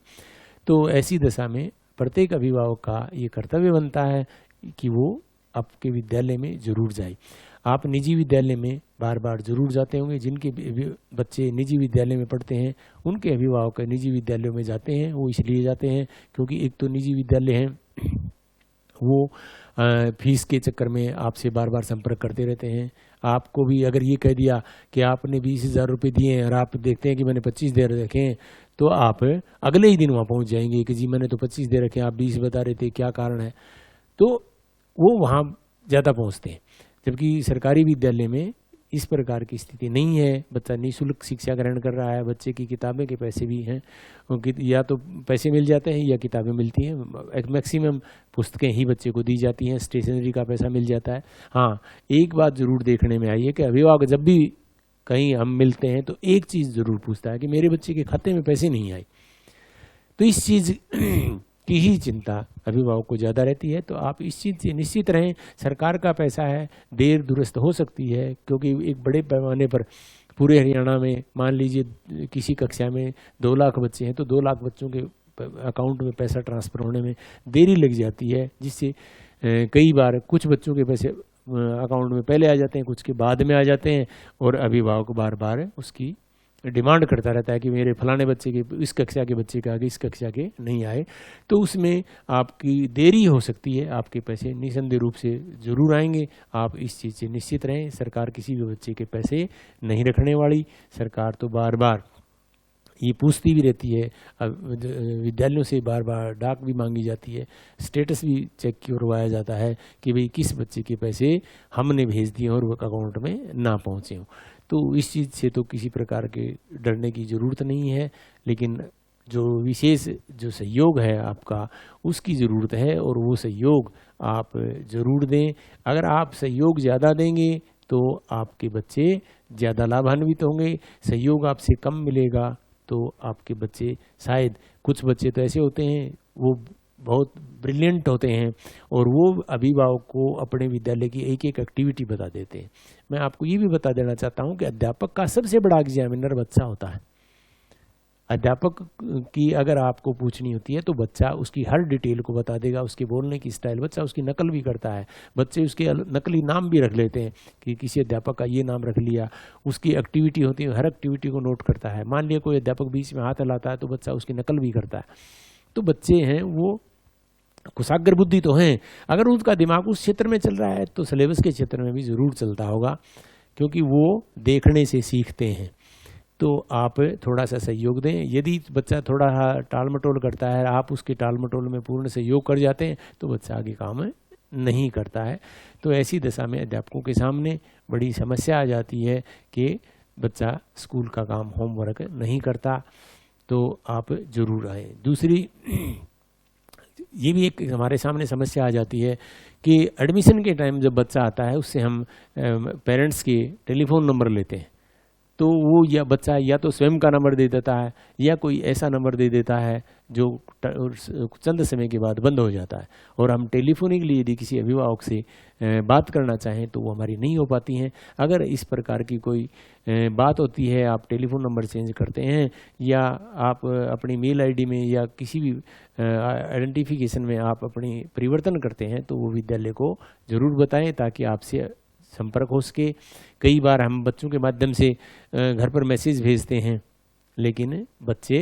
तो ऐसी दशा में प्रत्येक अभिभावक का ये कर्तव्य बनता है कि वो आपके विद्यालय में जरूर जाए। आप निजी विद्यालय में बार बार जरूर जाते होंगे, जिनके बच्चे निजी विद्यालय में पढ़ते हैं उनके अभिभावक निजी विद्यालयों में जाते हैं। वो इसलिए जाते हैं क्योंकि एक तो निजी विद्यालय हैं, वो फीस के चक्कर में आपसे बार बार संपर्क करते रहते हैं। आपको भी अगर ये कह दिया कि आपने 20,000 रुपये दिए हैं और आप देखते हैं कि मैंने 25 दे रखे हैं तो आप अगले ही दिन वहाँ पहुँच जाएंगे कि जी मैंने तो 25 दे रखे हैं, आप 20 बता रहे थे, क्या कारण है। तो वो वहाँ ज़्यादा पहुँचते हैं, जबकि सरकारी विद्यालय में इस प्रकार की स्थिति नहीं है। बच्चा निःशुल्क शिक्षा ग्रहण कर रहा है, बच्चे की किताबें के पैसे भी हैं, या तो पैसे मिल जाते हैं या किताबें मिलती हैं। मैक्सिमम पुस्तकें ही बच्चे को दी जाती हैं, स्टेशनरी का पैसा मिल जाता है। हाँ, एक बात ज़रूर देखने में आई है कि अभिभावक जब भी कहीं हम मिलते हैं तो एक चीज़ ज़रूर पूछता है कि मेरे बच्चे के खाते में पैसे नहीं आए। तो इस चीज़ की ही चिंता अभिभावक को ज़्यादा रहती है। तो आप इस चीज़ से निश्चित रहें, सरकार का पैसा है, देर दुरुस्त हो सकती है, क्योंकि एक बड़े पैमाने पर पूरे हरियाणा में मान लीजिए किसी कक्षा में 2 लाख बच्चे हैं तो 2 लाख बच्चों के अकाउंट में पैसा ट्रांसफ़र होने में देरी लग जाती है, जिससे कई बार कुछ बच्चों के पैसे अकाउंट में पहले आ जाते हैं, कुछ के बाद में आ जाते हैं, और अभिभावक बार बार उसकी डिमांड करता रहता है कि मेरे फलाने बच्चे के, इस कक्षा के बच्चे के आगे इस कक्षा के नहीं आए। तो उसमें आपकी देरी हो सकती है, आपके पैसे निसंदेह रूप से ज़रूर आएंगे। आप इस चीज़ से निश्चित रहें, सरकार किसी भी बच्चे के पैसे नहीं रखने वाली। सरकार तो बार बार ये पूछती भी रहती है, विद्यालयों से बार बार डाक भी मांगी जाती है, स्टेटस भी चेक करवाया जाता है कि भाई किस बच्चे के पैसे हमने भेज दिए और वो अकाउंट में ना पहुँचे हों। तो इस चीज़ से तो किसी प्रकार के डरने की ज़रूरत नहीं है, लेकिन जो विशेष जो सहयोग है आपका उसकी ज़रूरत है, और वो सहयोग आप ज़रूर दें। अगर आप सहयोग ज़्यादा देंगे तो आपके बच्चे ज़्यादा लाभान्वित होंगे। सहयोग आपसे कम मिलेगा तो आपके बच्चे, शायद कुछ बच्चे तो ऐसे होते हैं वो बहुत ब्रिलियंट होते हैं और वो अभिभावक को अपने विद्यालय की एक एक एक्टिविटी बता देते हैं। मैं आपको ये भी बता देना चाहता हूँ कि अध्यापक का सबसे बड़ा एग्जामिनर बच्चा होता है। अध्यापक की अगर आपको पूछनी होती है तो बच्चा उसकी हर डिटेल को बता देगा, उसके बोलने की स्टाइल, बच्चा उसकी नकल भी करता है, बच्चे उसके नकली नाम भी रख लेते हैं कि किसी अध्यापक का ये नाम रख लिया। उसकी एक्टिविटी होती है, हर एक्टिविटी को नोट करता है। मान लिया कोई अध्यापक बीच में हाथ हिलाता है तो बच्चा उसकी नकल भी करता है। तो बच्चे हैं वो कुशाग्र बुद्धि तो हैं, अगर उनका दिमाग उस क्षेत्र में चल रहा है तो सिलेबस के क्षेत्र में भी ज़रूर चलता होगा, क्योंकि वो देखने से सीखते हैं। तो आप थोड़ा सा सहयोग दें। यदि बच्चा थोड़ा टाल मटोल करता है, आप उसके टाल मटोल में पूर्ण सहयोग कर जाते हैं तो बच्चा आगे काम नहीं करता है। तो ऐसी दशा में अध्यापकों के सामने बड़ी समस्या आ जाती है कि बच्चा स्कूल का काम होमवर्क नहीं करता। तो आप ज़रूर आएँ। दूसरी ये भी एक हमारे सामने समस्या आ जाती है कि एडमिशन के टाइम जब बच्चा आता है उससे हम पेरेंट्स के टेलीफोन नंबर लेते हैं, तो वो या बच्चा या तो स्वयं का नंबर दे देता है या कोई ऐसा नंबर दे देता है जो चंद समय के बाद बंद हो जाता है। और हम टेलीफोनिक लिए यदि किसी अभिभावक से बात करना चाहें तो वो हमारी नहीं हो पाती हैं। अगर इस प्रकार की कोई बात होती है, आप टेलीफोन नंबर चेंज करते हैं या आप अपनी मेल आईडी में या किसी भी आइडेंटिफिकेशन में आप अपनी परिवर्तन करते हैं, तो वो विद्यालय को ज़रूर बताएं ताकि आपसे संपर्क हो सके। कई बार हम बच्चों के माध्यम से घर पर मैसेज भेजते हैं, लेकिन बच्चे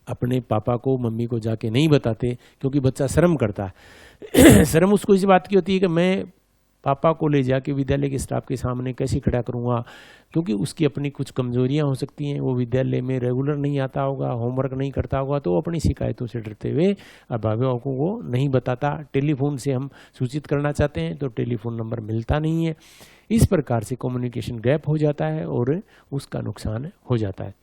अपने पापा को मम्मी को जाके नहीं बताते क्योंकि बच्चा शर्म करता है। शर्म उसको इस बात की होती है कि मैं पापा को ले जाके विद्यालय के स्टाफ के सामने कैसे खड़ा करूँगा, क्योंकि उसकी अपनी कुछ कमजोरियां हो सकती हैं। वो विद्यालय में रेगुलर नहीं आता होगा, होमवर्क नहीं करता होगा, तो अपनी शिकायतों से डरते हुए अभिभावकों को नहीं बताता। टेलीफोन से हम सूचित करना चाहते हैं तो टेलीफोन नंबर मिलता नहीं है। इस प्रकार से कम्युनिकेशन गैप हो जाता है और उसका नुकसान हो जाता है।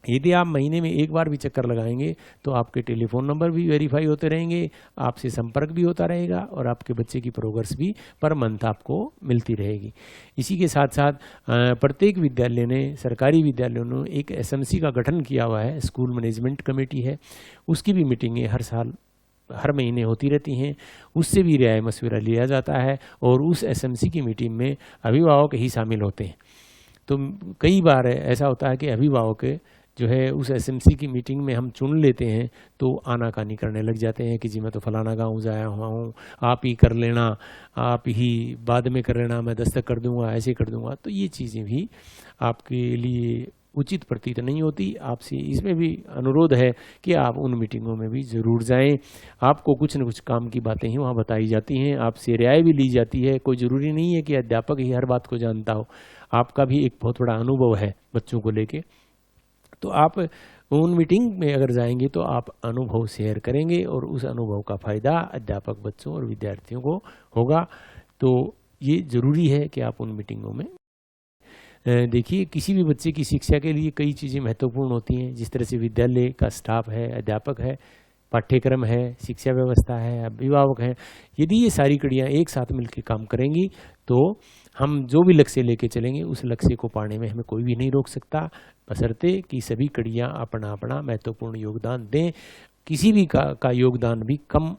यदि आप महीने में एक बार भी चक्कर लगाएंगे तो आपके टेलीफोन नंबर भी वेरीफाई होते रहेंगे, आपसे संपर्क भी होता रहेगा और आपके बच्चे की प्रोग्रेस भी पर मंथ आपको मिलती रहेगी। इसी के साथ साथ प्रत्येक विद्यालय ने, सरकारी विद्यालयों ने एक एसएमसी का गठन किया हुआ है, स्कूल मैनेजमेंट कमेटी है। उसकी भी मीटिंगें हर महीने होती रहती हैं। उससे भी राय मशविरा लिया जाता है और उस एसएमसी की मीटिंग में अभिभावक ही शामिल होते हैं। तो कई बार ऐसा होता है कि अभिभावक जो है उस एसएमसी की मीटिंग में हम चुन लेते हैं तो आनाकानी करने लग जाते हैं कि जी मैं तो फलाना गांव जाया हुआ हूँ, आप ही कर लेना, आप ही बाद में कर लेना, मैं दस्तक कर दूंगा, ऐसे कर दूंगा। तो ये चीज़ें भी आपके लिए उचित प्रतीत नहीं होती। आपसे इसमें भी अनुरोध है कि आप उन मीटिंगों में भी ज़रूर जाएं। आपको कुछ न कुछ काम की बातें ही वहाँ बताई जाती हैं, आपसे राय भी ली जाती है। कोई ज़रूरी नहीं है कि अध्यापक ही हर बात को जानता हो, आपका भी एक बहुत बड़ा अनुभव है बच्चों को लेके। तो आप उन मीटिंग में अगर जाएंगे तो आप अनुभव शेयर करेंगे और उस अनुभव का फ़ायदा अध्यापक, बच्चों और विद्यार्थियों को होगा। तो ये ज़रूरी है कि आप उन मीटिंगों में देखिए। किसी भी बच्चे की शिक्षा के लिए कई चीज़ें महत्वपूर्ण होती हैं, जिस तरह से विद्यालय का स्टाफ है, अध्यापक है, पाठ्यक्रम है, शिक्षा व्यवस्था है, अभिभावक हैं। यदि ये सारी कड़ियाँ एक साथ मिलकर काम करेंगी तो हम जो भी लक्ष्य लेके चलेंगे उस लक्ष्य को पाने में हमें कोई भी नहीं रोक सकता, बशर्ते कि सभी कड़ियाँ अपना अपना महत्वपूर्ण योगदान दें। किसी भी का योगदान भी कम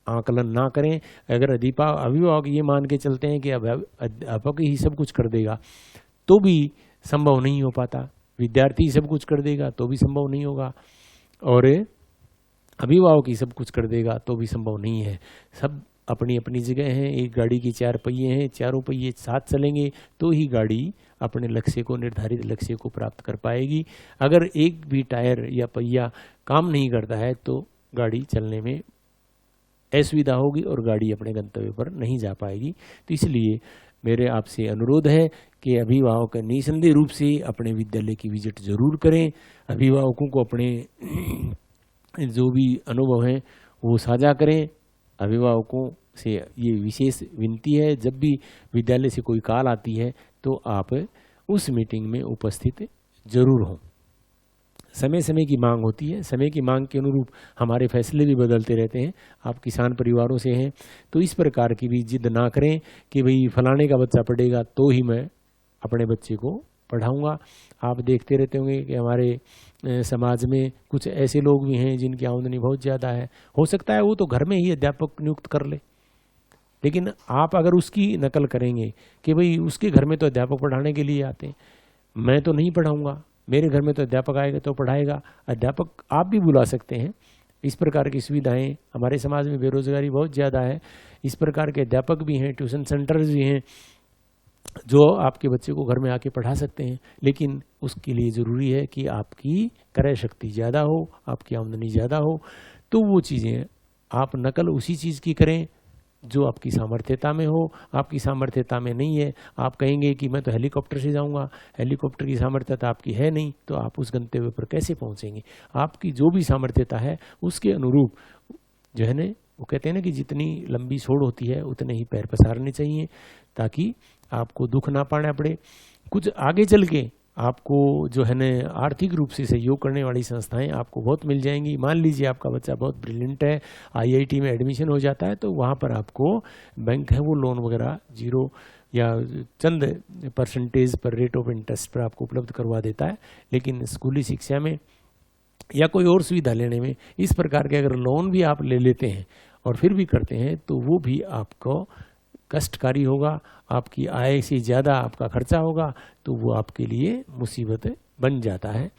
आकलन ना करें। अगर अभिभावक ये मान के चलते हैं कि अध्यापक ही सब कुछ कर देगा तो भी संभव नहीं हो पाता, विद्यार्थी सब कुछ कर देगा तो भी संभव नहीं होगा, और अभिभावक ही सब कुछ कर देगा तो भी संभव नहीं है। सब अपनी अपनी जगह हैं। एक गाड़ी की 4 पहिए हैं, चारों पहिए साथ चलेंगे तो ही गाड़ी अपने लक्ष्य को, निर्धारित लक्ष्य को प्राप्त कर पाएगी। अगर एक भी टायर या पहिया काम नहीं करता है तो गाड़ी चलने में असुविधा होगी और गाड़ी अपने गंतव्य पर नहीं जा पाएगी। तो इसलिए मेरे आपसे अनुरोध है कि अभिभावक निसंदेह रूप से अपने विद्यालय की विजिट जरूर करें। अभिभावकों को अपने जो भी अनुभव हैं वो साझा करें। अभिभावकों से ये विशेष विनती है, जब भी विद्यालय से कोई कॉल आती है तो आप उस मीटिंग में उपस्थित जरूर हों। समय समय की मांग होती है, समय की मांग के अनुरूप हमारे फैसले भी बदलते रहते हैं। आप किसान परिवारों से हैं तो इस प्रकार की भी जिद ना करें कि भाई फलाने का बच्चा पढ़ेगा तो ही मैं अपने बच्चे को पढ़ाऊँगा। आप देखते रहते होंगे कि हमारे समाज में कुछ ऐसे लोग भी हैं जिनकी आमदनी बहुत ज़्यादा है। हो सकता है वो तो घर में ही अध्यापक नियुक्त कर ले, लेकिन आप अगर उसकी नकल करेंगे कि भाई उसके घर में तो अध्यापक पढ़ाने के लिए आते हैं, मैं तो नहीं पढ़ाऊँगा, मेरे घर में तो अध्यापक आएगा तो पढ़ाएगा। अध्यापक आप भी बुला सकते हैं। इस प्रकार की सुविधाएं, हमारे समाज में बेरोजगारी बहुत ज़्यादा है, इस प्रकार के अध्यापक भी हैं, ट्यूशन सेंटर्स भी हैं जो आपके बच्चे को घर में आके पढ़ा सकते हैं। लेकिन उसके लिए ज़रूरी है कि आपकी क्रय शक्ति ज़्यादा हो, आपकी आमदनी ज़्यादा हो। तो वो चीज़ें आप नकल उसी चीज़ की करें जो आपकी सामर्थ्यता में हो। आपकी सामर्थ्यता में नहीं है, आप कहेंगे कि मैं तो हेलीकॉप्टर से जाऊंगा, हेलीकॉप्टर की सामर्थ्यता आपकी है नहीं, तो आप उस गंतव्य पर कैसे पहुंचेंगे। आपकी जो भी सामर्थ्यता है उसके अनुरूप जो है ना, वो कहते हैं ना कि जितनी लंबी छोड़ होती है उतने ही पैर पसारने चाहिए, ताकि आपको दुख ना पाना पड़े। कुछ आगे चल के आपको जो है ना आर्थिक रूप से सहयोग करने वाली संस्थाएं आपको बहुत मिल जाएंगी। मान लीजिए आपका बच्चा बहुत ब्रिलियंट है, आईआईटी में एडमिशन हो जाता है, तो वहाँ पर आपको बैंक है वो लोन वगैरह 0 या चंद % पर रेट ऑफ इंटरेस्ट पर आपको उपलब्ध करवा देता है। लेकिन स्कूली शिक्षा में या कोई और सुविधा लेने में इस प्रकार के अगर लोन भी आप ले लेते हैं और फिर भी करते हैं तो वो भी आपको कष्टकारी होगा, आपकी आय से ज़्यादा आपका खर्चा होगा, तो वो आपके लिए मुसीबत बन जाता है।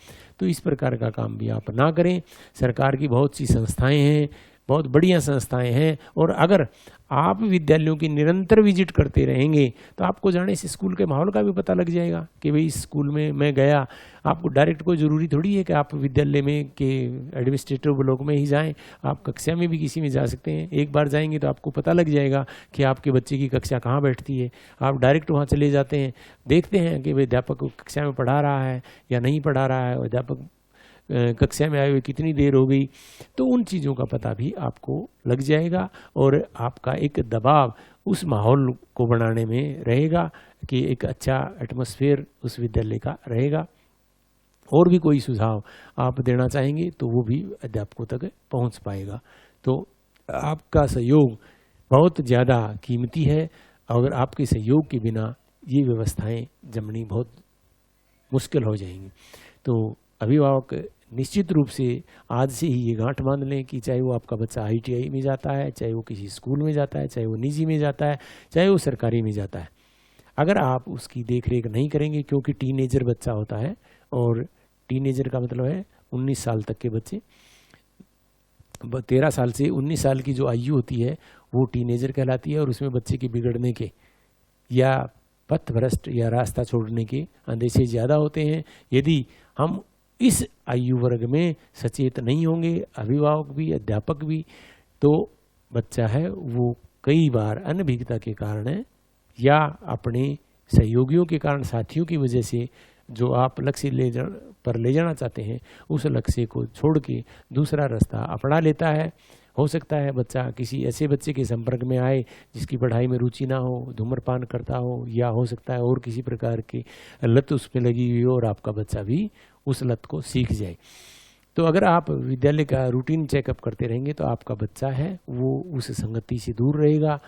तो इस प्रकार का काम भी आप ना करें। सरकार की बहुत सी संस्थाएं हैं, बहुत बढ़िया संस्थाएं हैं, और अगर आप विद्यालयों की निरंतर विजिट करते रहेंगे तो आपको जाने से स्कूल के माहौल का भी पता लग जाएगा कि भाई इस स्कूल में मैं गया। आपको डायरेक्ट कोई ज़रूरी थोड़ी है कि आप विद्यालय में के एडमिनिस्ट्रेटिव ब्लॉक में ही जाएं, आप कक्षा में भी किसी में जा सकते हैं। एक बार जाएंगे तो आपको पता लग जाएगा कि आपके बच्चे की कक्षा कहाँ बैठती है। आप डायरेक्ट वहाँ चले जाते हैं, देखते हैं कि भाई अध्यापक कक्षा में पढ़ा रहा है या नहीं पढ़ा रहा है, अध्यापक कक्षा में आए हुए कितनी देर हो गई। तो उन चीज़ों का पता भी आपको लग जाएगा और आपका एक दबाव उस माहौल को बनाने में रहेगा कि एक अच्छा एटमॉस्फेयर उस विद्यालय का रहेगा। और भी कोई सुझाव आप देना चाहेंगे तो वो भी अध्यापकों तक पहुंच पाएगा। तो आपका सहयोग बहुत ज़्यादा कीमती है, अगर आपके सहयोग के बिना ये व्यवस्थाएं जमनी बहुत मुश्किल हो जाएंगी। तो अभिभावक निश्चित रूप से आज से ही ये गांठ बांध लें कि चाहे वो आपका बच्चा ITI में जाता है, चाहे वो किसी स्कूल में जाता है, चाहे वो निजी में जाता है, चाहे वो सरकारी में जाता है, अगर आप उसकी देख रेख नहीं करेंगे, क्योंकि टीनेजर बच्चा होता है, और टीनेजर का मतलब है 19 साल तक के बच्चे, 13 साल से 19 साल की जो आयु होती है वो टीनेजर कहलाती है, और उसमें बच्चे के बिगड़ने के या पथभ्रष्ट या रास्ता छोड़ने के अंदेशे ज़्यादा होते हैं। यदि हम इस आयु वर्ग में सचेत नहीं होंगे, अभिभावक भी अध्यापक भी, तो बच्चा है वो कई बार अनभिज्ञता के कारण या अपने सहयोगियों के कारण, साथियों की वजह से जो आप लक्ष्य पर ले जाना चाहते हैं उस लक्ष्य को छोड़ के दूसरा रास्ता अपना लेता है। हो सकता है बच्चा किसी ऐसे बच्चे के संपर्क में आए जिसकी पढ़ाई में रुचि ना हो, धूम्रपान करता हो, या हो सकता है और किसी प्रकार की लत उसमें लगी हुई हो और आपका बच्चा भी उस लत को सीख जाए। तो अगर आप विद्यालय का रूटीन चेकअप करते रहेंगे तो आपका बच्चा है वो उस संगति से दूर रहेगा,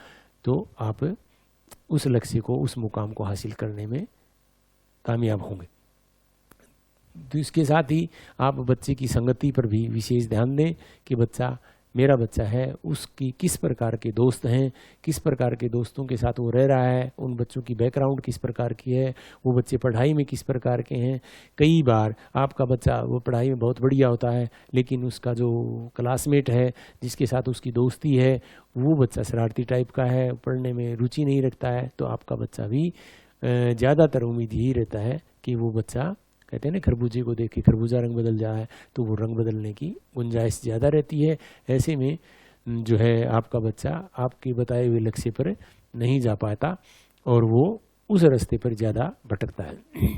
तो आप उस लक्ष्य को, उस मुकाम को हासिल करने में कामयाब होंगे। तो इसके साथ ही आप बच्चे की संगति पर भी विशेष ध्यान दें कि बच्चा, मेरा बच्चा है, उसकी किस प्रकार के दोस्त हैं, किस प्रकार के दोस्तों के साथ वो रह रहा है, उन बच्चों की बैकग्राउंड किस प्रकार की है, वो बच्चे पढ़ाई में किस प्रकार के हैं। कई बार आपका बच्चा वो पढ़ाई में बहुत बढ़िया होता है, लेकिन उसका जो क्लासमेट है जिसके साथ उसकी दोस्ती है वो बच्चा शरारती टाइप का है, पढ़ने में रुचि नहीं रखता है, तो आपका बच्चा भी ज़्यादातर उम्मीद यही रहता है कि वो बच्चा, कहते हैं ना खरबूजे को देख के खरबूजा रंग बदल जाए, तो वो रंग बदलने की गुंजाइश ज़्यादा रहती है। ऐसे में जो है आपका बच्चा आपके बताए हुए लक्ष्य पर नहीं जा पाता और वो उस रास्ते पर ज़्यादा भटकता है।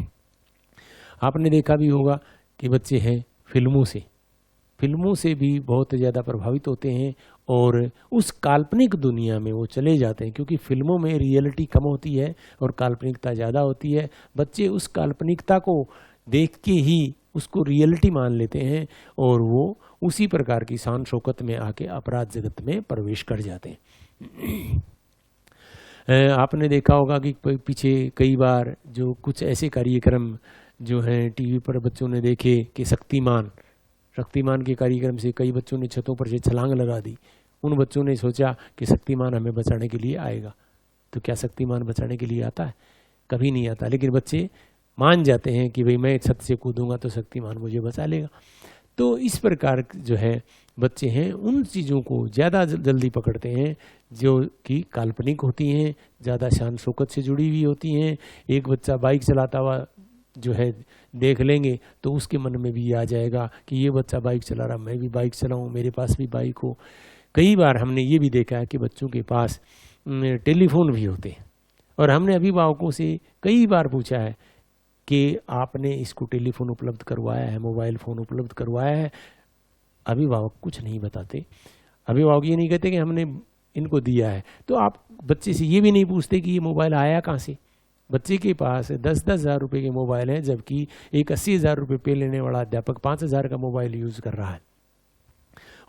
आपने देखा भी होगा कि बच्चे हैं फिल्मों से भी बहुत ज़्यादा प्रभावित होते हैं और उस काल्पनिक दुनिया में वो चले जाते हैं, क्योंकि फिल्मों में रियलिटी कम होती है और काल्पनिकता ज़्यादा होती है। बच्चे उस काल्पनिकता को देख के ही उसको रियलिटी मान लेते हैं और वो उसी प्रकार की शान शौकत में आके अपराध जगत में प्रवेश कर जाते हैं। आपने देखा होगा कि पीछे कई बार जो कुछ ऐसे कार्यक्रम जो हैं टीवी पर बच्चों ने देखे कि शक्तिमान के कार्यक्रम से कई बच्चों ने छतों पर से छलांग लगा दी। उन बच्चों ने सोचा कि शक्तिमान हमें बचाने के लिए आएगा। तो क्या शक्तिमान बचाने के लिए आता है? कभी नहीं आता। लेकिन बच्चे मान जाते हैं कि भाई मैं छत से कूदूंगा तो शक्तिमान मुझे बचा लेगा। तो इस प्रकार जो है बच्चे हैं उन चीज़ों को ज़्यादा जल्दी पकड़ते हैं जो कि काल्पनिक होती हैं, ज़्यादा शान शौकत से जुड़ी हुई होती हैं। एक बच्चा बाइक चलाता हुआ जो है देख लेंगे तो उसके मन में भी आ जाएगा कि ये बच्चा बाइक चला रहा, मैं भी बाइक चलाऊं, मेरे पास भी बाइक हो। कई बार हमने ये भी देखा है कि बच्चों के पास टेलीफोन भी होते हैं और हमने अभिभावकों से कई बार पूछा है कि आपने इसको टेलीफोन उपलब्ध करवाया है, मोबाइल फ़ोन उपलब्ध करवाया है? अभिभावक कुछ नहीं बताते। अभिभावक ये नहीं कहते कि हमने इनको दिया है। तो आप बच्चे से ये भी नहीं पूछते कि ये मोबाइल आया कहाँ से। बच्चे के पास 10-10 हज़ार रुपये के मोबाइल हैं, जबकि एक 80,000 रुपये पे लेने वाला अध्यापक 5,000 का मोबाइल यूज़ कर रहा है।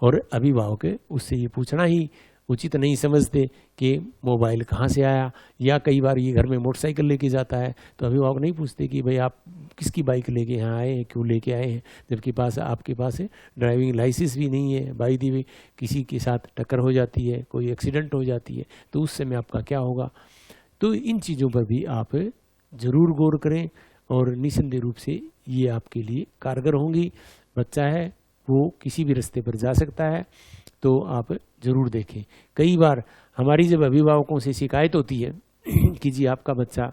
और अभिभावक उससे ये पूछना ही उचित नहीं समझते कि मोबाइल कहाँ से आया। या कई बार ये घर में मोटरसाइकिल लेके जाता है तो अभिभावक नहीं पूछते कि भाई आप किसकी बाइक लेके यहाँ आए हैं, क्यों लेके आए हैं, जबकि आपके पास ड्राइविंग लाइसेंस भी नहीं है। बाई दी वे किसी के साथ टक्कर हो जाती है, कोई एक्सीडेंट हो जाती है, तो उस समय आपका क्या होगा। तो इन चीज़ों पर भी आप ज़रूर गौर करें और निसंदेह रूप से ये आपके लिए कारगर होंगी। बच्चा है वो किसी भी रास्ते पर जा सकता है, तो आप ज़रूर देखें। कई बार हमारी जब अभिभावकों से शिकायत होती है कि जी आपका बच्चा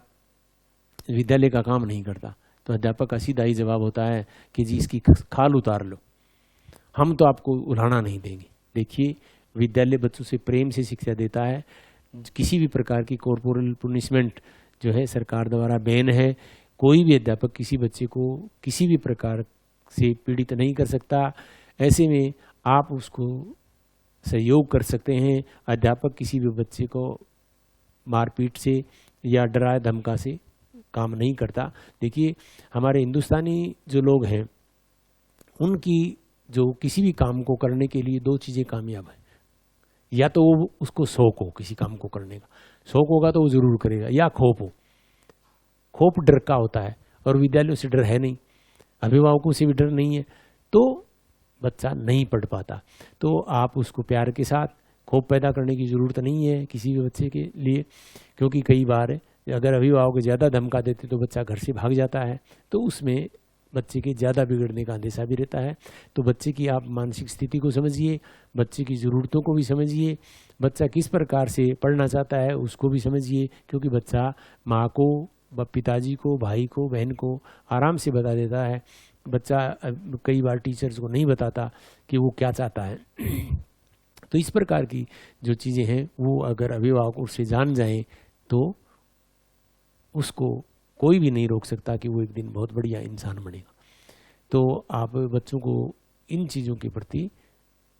विद्यालय का काम नहीं करता, तो अध्यापक का सीधा ही जवाब होता है कि जी इसकी खाल उतार लो, हम तो आपको उलाहना नहीं देंगे। देखिए, विद्यालय बच्चों से प्रेम से शिक्षा देता है। किसी भी प्रकार की कॉर्पोरल पुनिशमेंट जो है सरकार द्वारा बैन है। कोई भी अध्यापक किसी बच्चे को किसी भी प्रकार से पीड़ित नहीं कर सकता। ऐसे में आप उसको सहयोग कर सकते हैं। अध्यापक किसी भी बच्चे को मारपीट से या डरा धमका से काम नहीं करता। देखिए, हमारे हिंदुस्तानी जो लोग हैं उनकी जो किसी भी काम को करने के लिए 2 चीज़ें कामयाब है। या तो वो उसको शौक हो किसी काम को करने का, शौक होगा तो वो ज़रूर करेगा, या खौफ हो। खौफ डर का होता है और विद्यालयों से डर है नहीं, अभिभावकों से भी डर नहीं है, तो बच्चा नहीं पढ़ पाता। तो आप उसको प्यार के साथ, खौफ पैदा करने की ज़रूरत नहीं है किसी भी बच्चे के लिए, क्योंकि कई बार अगर अभिभावक ज़्यादा धमका देते तो बच्चा घर से भाग जाता है, तो उसमें बच्चे के ज़्यादा बिगड़ने का अंदेशा भी रहता है। तो बच्चे की आप मानसिक स्थिति को समझिए, बच्चे की ज़रूरतों को भी समझिए, बच्चा किस प्रकार से पढ़ना चाहता है उसको भी समझिए, क्योंकि बच्चा माँ को, पिताजी को, भाई को, बहन को आराम से बता देता है। बच्चा कई बार टीचर्स को नहीं बताता कि वो क्या चाहता है। तो इस प्रकार की जो चीज़ें हैं वो अगर अभिभावक उससे जान जाएं तो उसको कोई भी नहीं रोक सकता कि वो एक दिन बहुत बढ़िया इंसान बनेगा। तो आप बच्चों को इन चीज़ों के प्रति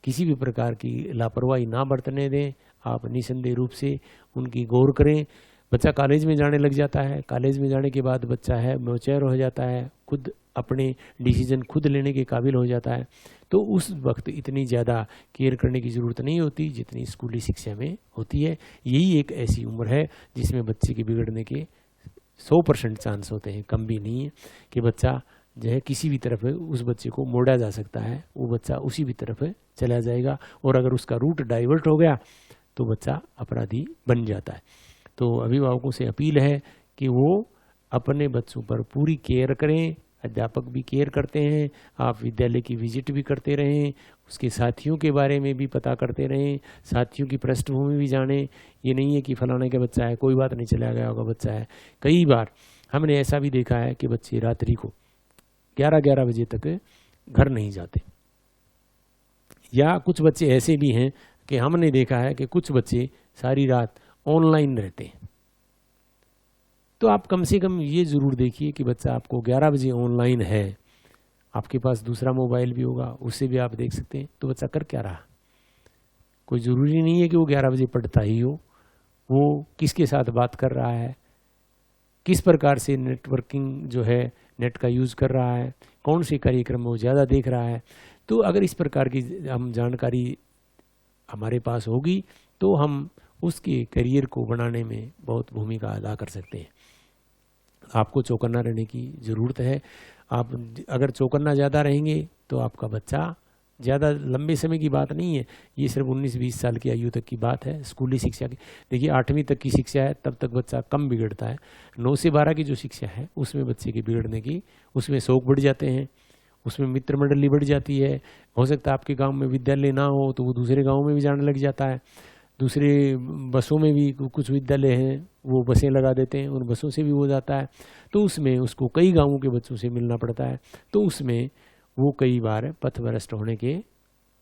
किसी भी प्रकार की लापरवाही ना बरतने दें। आप निसंदेह रूप से उनकी गौर करें। बच्चा कॉलेज में जाने लग जाता है, कॉलेज में जाने के बाद बच्चा है मैच्योर हो जाता है, खुद अपने डिसीजन खुद लेने के काबिल हो जाता है, तो उस वक्त इतनी ज़्यादा केयर करने की ज़रूरत नहीं होती जितनी स्कूली शिक्षा में होती है। यही एक ऐसी उम्र है जिसमें बच्चे के बिगड़ने के 100% चांस होते हैं, कम भी नहीं है, कि बच्चा जो है किसी भी तरफ उस बच्चे को मोड़ा जा सकता है, वो बच्चा उसी भी तरफ चला जाएगा। और अगर उसका रूट डाइवर्ट हो गया तो बच्चा अपराधी बन जाता है। तो अभिभावकों से अपील है कि वो अपने बच्चों पर पूरी केयर करें। अध्यापक भी केयर करते हैं, आप विद्यालय की विजिट भी करते रहें, उसके साथियों के बारे में भी पता करते रहें, साथियों की पृष्ठभूमि भी जानें। ये नहीं है कि फलाने का बच्चा है, कोई बात नहीं, चला गया होगा बच्चा है। कई बार हमने ऐसा भी देखा है कि बच्चे रात्रि को 11-11 बजे तक घर नहीं जाते, या कुछ बच्चे ऐसे भी हैं कि हमने देखा है कि कुछ बच्चे सारी रात ऑनलाइन रहते हैं। तो आप कम से कम ये ज़रूर देखिए कि बच्चा आपको 11 बजे ऑनलाइन है, आपके पास दूसरा मोबाइल भी होगा, उससे भी आप देख सकते हैं, तो बच्चा कर क्या रहा। कोई ज़रूरी नहीं है कि वो 11 बजे पढ़ता ही हो, वो किसके साथ बात कर रहा है, किस प्रकार से नेटवर्किंग जो है नेट का यूज़ कर रहा है, कौन से कार्यक्रम वो ज़्यादा देख रहा है। तो अगर इस प्रकार की हम जानकारी हमारे पास होगी तो हम उसके करियर को बनाने में बहुत भूमिका अदा कर सकते हैं। आपको चौकन्ना रहने की ज़रूरत है। आप अगर चौकन्ना ज़्यादा रहेंगे तो आपका बच्चा, ज़्यादा लंबे समय की बात नहीं है, ये सिर्फ 19-20 साल की आयु तक की बात है स्कूली शिक्षा की। देखिए 8वीं तक की शिक्षा है, तब तक बच्चा कम बिगड़ता है। 9 से 12 की जो शिक्षा है उसमें बच्चे की बिगड़ने की, उसमें शौक बढ़ जाते हैं, उसमें मित्र मंडली बढ़ जाती है। हो सकता है आपके गांव में विद्यालय ना हो तो वो दूसरे गांव में भी जाने लग जाता है। दूसरे बसों में भी कुछ विद्यालय हैं, वो बसें लगा देते हैं, उन बसों से भी हो जाता है। तो उसमें उसको कई गांवों के बच्चों से मिलना पड़ता है, तो उसमें वो कई बार पथभ्रष्ट होने के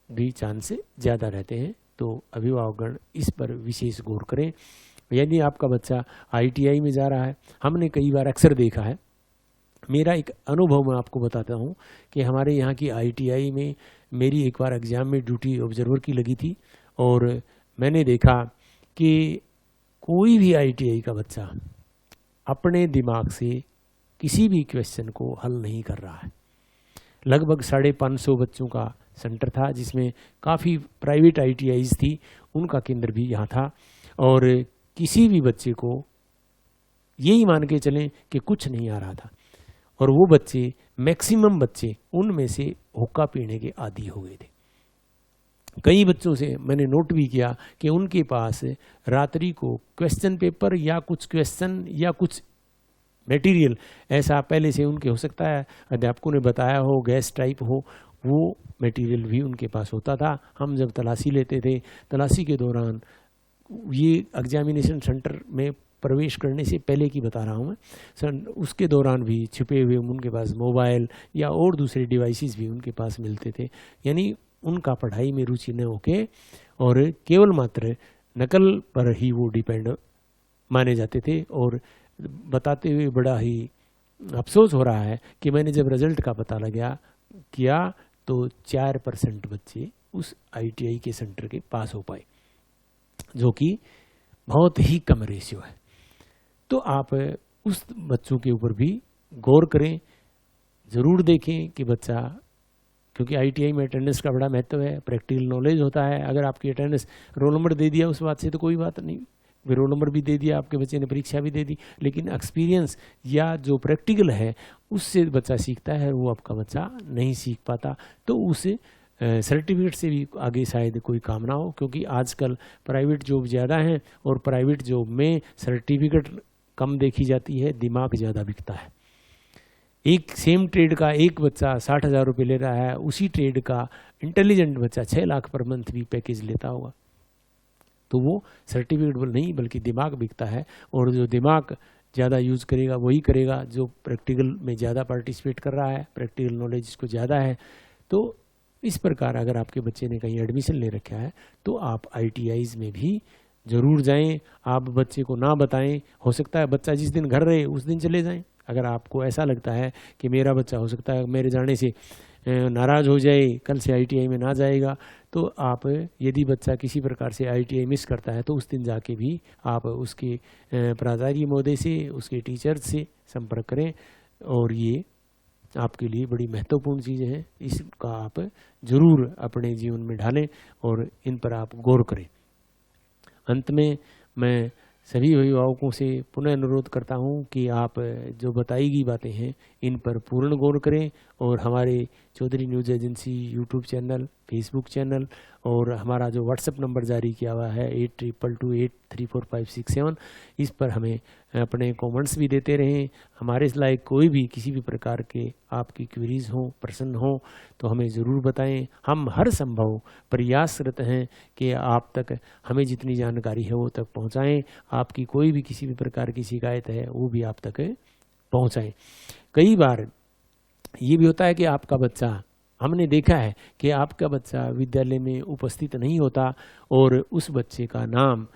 भी चांस ज़्यादा रहते हैं। तो अभिभावकगण इस पर विशेष गौर करें। यदि आपका बच्चा ITI में जा रहा है, हमने कई बार अक्सर देखा है, मेरा एक अनुभव मैं आपको बताता हूँ कि हमारे यहाँ की ITI में मेरी एक बार एग्ज़ाम में ड्यूटी ऑब्जर्वर की लगी थी, और मैंने देखा कि कोई भी ITI का बच्चा अपने दिमाग से किसी भी क्वेश्चन को हल नहीं कर रहा है। लगभग 550 बच्चों का सेंटर था, जिसमें काफ़ी प्राइवेट ITIs थी, उनका केंद्र भी यहाँ था, और किसी भी बच्चे को यही मान के चलें कि कुछ नहीं आ रहा था। और वो बच्चे, मैक्सिमम बच्चे उनमें से हुक्का पीने के आदी हो गए थे। कई बच्चों से मैंने नोट भी किया कि उनके पास रात्रि को क्वेश्चन पेपर या कुछ क्वेश्चन या कुछ मटेरियल ऐसा पहले से उनके, हो सकता है अध्यापकों ने बताया हो, गैस टाइप हो, वो मटेरियल भी उनके पास होता था। हम जब तलाशी लेते थे, तलाशी के दौरान, ये एग्जामिनेशन सेंटर में प्रवेश करने से पहले की बता रहा हूँ मैं, सर, उसके दौरान भी छिपे हुए उनके पास मोबाइल या और दूसरे डिवाइसेस भी उनके पास मिलते थे। यानी उनका पढ़ाई में रुचि न होके और केवल मात्र नकल पर ही वो डिपेंड माने जाते थे। और बताते हुए बड़ा ही अफसोस हो रहा है कि मैंने जब रिजल्ट का पता लगा किया तो 4% बच्चे उस ITI के सेंटर के पास हो पाए, जो कि बहुत ही कम रेशियो है। तो आप उस बच्चों के ऊपर भी गौर करें, ज़रूर देखें कि बच्चा, क्योंकि ITI में अटेंडेंस का बड़ा महत्व है, प्रैक्टिकल नॉलेज होता है। अगर आपकी अटेंडेंस, रोल नंबर दे दिया उस बात से तो कोई बात नहीं, रोल नंबर भी दे दिया, आपके बच्चे ने परीक्षा भी दे दी, लेकिन एक्सपीरियंस या जो प्रैक्टिकल है उससे बच्चा सीखता है, वो आपका बच्चा नहीं सीख पाता। तो उस सर्टिफिकेट से भी आगे शायद कोई काम ना हो, क्योंकि आजकल प्राइवेट जॉब ज़्यादा हैं और प्राइवेट जॉब में सर्टिफिकेट कम देखी जाती है, दिमाग ज़्यादा बिकता है। एक सेम ट्रेड का एक बच्चा 60,000 रुपये ले रहा है, उसी ट्रेड का इंटेलिजेंट बच्चा 6 लाख पर मंथ भी पैकेज लेता होगा। तो वो सर्टिफिकेट नहीं बल्कि दिमाग बिकता है, और जो दिमाग ज़्यादा यूज़ करेगा वही करेगा जो प्रैक्टिकल में ज़्यादा पार्टिसिपेट कर रहा है, प्रैक्टिकल नॉलेज इसको ज़्यादा है। तो इस प्रकार अगर आपके बच्चे ने कहीं एडमिशन ले रखा है तो आप ITIs में भी ज़रूर जाएं। आप बच्चे को ना बताएं, हो सकता है बच्चा जिस दिन घर रहे उस दिन चले जाएं। अगर आपको ऐसा लगता है कि मेरा बच्चा हो सकता है मेरे जाने से नाराज़ हो जाए, कल से ITI में ना जाएगा, तो आप, यदि बच्चा किसी प्रकार से ITI मिस करता है तो उस दिन जाके भी आप उसके प्राचार्य महोदय से, उसके टीचर्स से संपर्क करें। और ये आपके लिए बड़ी महत्वपूर्ण चीज़ें हैं, इसका आप ज़रूर अपने जीवन में ढालें और इन पर आप गौर करें। अंत में मैं सभी अभिभावकों से पुनः अनुरोध करता हूं कि आप जो बताई गई बातें हैं इन पर पूर्ण गौर करें, और हमारे Chaudhary news agency YouTube channel, Facebook channel और हमारा जो व्हाट्सएप नंबर जारी किया हुआ है 8222834567, इस पर हमें अपने कमेंट्स भी देते रहें। हमारे लायक कोई भी किसी भी प्रकार के आपकी क्वेरीज हों, प्रश्न हों तो हमें ज़रूर बताएं। हम हर संभव प्रयासरत हैं कि आप तक हमें जितनी जानकारी है वो तक पहुंचाएं। आपकी कोई भी किसी भी प्रकार की शिकायत है वो भी आप तक पहुंचाएं। कई बार ये भी होता है कि आपका बच्चा, हमने देखा है कि आपका बच्चा विद्यालय में उपस्थित नहीं होता और उस बच्चे का नाम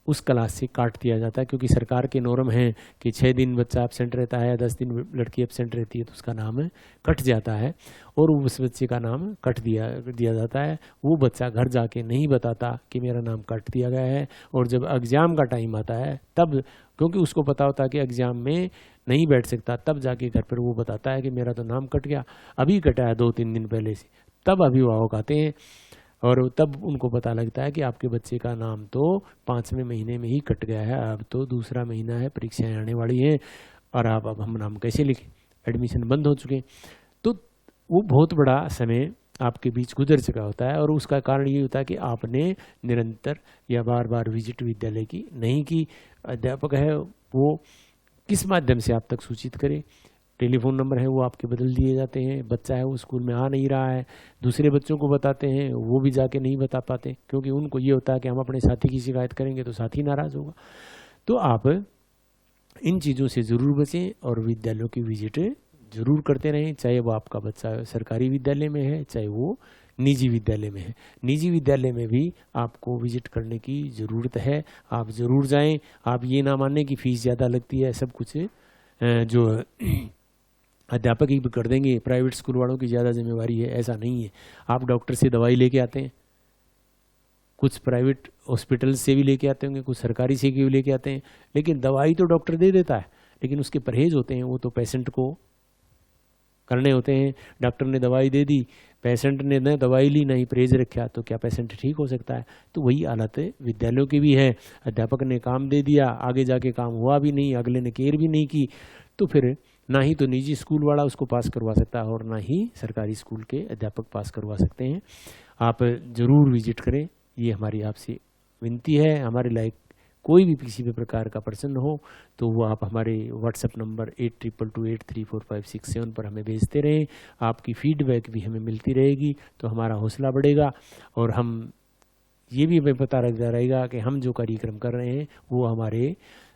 उस क्लास से काट दिया जाता है, क्योंकि सरकार के नॉर्म हैं कि 6 दिन बच्चा एब्सेंट रहता है, 10 दिन लड़की एब्सेंट रहती है तो उसका नाम कट जाता है और उस बच्चे का नाम कट दिया जाता है। वो बच्चा घर जाके नहीं बताता कि मेरा नाम काट दिया गया है, और जब एग्ज़ाम का टाइम आता है तब, क्योंकि उसको पता होता है कि एग्ज़ाम में नहीं बैठ सकता, तब जाके घर पर वो बताता है कि मेरा तो नाम कट गया, अभी कटा है 2-3 दिन पहले से। तब अभिभावक आते हैं, और तब उनको पता लगता है कि आपके बच्चे का नाम तो 5वें महीने में ही कट गया है, अब तो दूसरा महीना है, परीक्षाएं आने वाली हैं और अब हम नाम कैसे लिखें, एडमिशन बंद हो चुके। तो वो बहुत बड़ा समय आपके बीच गुजर चुका होता है और उसका कारण ये होता है कि आपने निरंतर या बार बार विजिट विद्यालय की नहीं की। अध्यापक है वो किस माध्यम से आप तक सूचित करे, टेलीफोन नंबर है वो आपके बदल दिए जाते हैं, बच्चा है वो स्कूल में आ नहीं रहा है, दूसरे बच्चों को बताते हैं वो भी जाके नहीं बता पाते, क्योंकि उनको ये होता है कि हम अपने साथी की शिकायत करेंगे तो साथी नाराज होगा। तो आप इन चीज़ों से ज़रूर बचें और विद्यालयों की विजिट जरूर करते रहें, चाहे वो आपका बच्चा सरकारी विद्यालय में है चाहे वो निजी विद्यालय में है। निजी विद्यालय में भी आपको विजिट करने की ज़रूरत है, आप ज़रूर जाएं। आप ये ना मानें कि फ़ीस ज़्यादा लगती है, सब कुछ जो अध्यापक ही कर देंगे, प्राइवेट स्कूल वालों की ज़्यादा जिम्मेवारी है, ऐसा नहीं है। आप डॉक्टर से दवाई लेके आते हैं, कुछ प्राइवेट हॉस्पिटल से भी लेके आते होंगे, कुछ सरकारी से भी लेके आते हैं, लेकिन दवाई तो डॉक्टर दे देता है, लेकिन उसके परहेज होते हैं वो तो पेशेंट को करने होते हैं। डॉक्टर ने दवाई दे दी, पेशेंट ने न दवाई ली नहीं परहेज रखा, तो क्या पेशेंट ठीक हो सकता है? तो वही हालत विद्यालयों की भी है। अध्यापक ने काम दे दिया, आगे जाके काम हुआ भी नहीं, अगले ने केयर भी नहीं की, तो फिर ना ही तो निजी स्कूल वाला उसको पास करवा सकता है और ना ही सरकारी स्कूल के अध्यापक पास करवा सकते हैं। आप ज़रूर विजिट करें, ये हमारी आपसे विनती है। हमारे लायक कोई भी किसी भी प्रकार का प्रश्न हो तो वो आप हमारे व्हाट्सएप नंबर 8222834567 पर हमें भेजते रहें। आपकी फीडबैक भी हमें मिलती रहेगी तो हमारा हौसला बढ़ेगा और हम ये भी हमें पता लगता रहेगा कि हम जो कार्यक्रम कर रहे हैं वो हमारे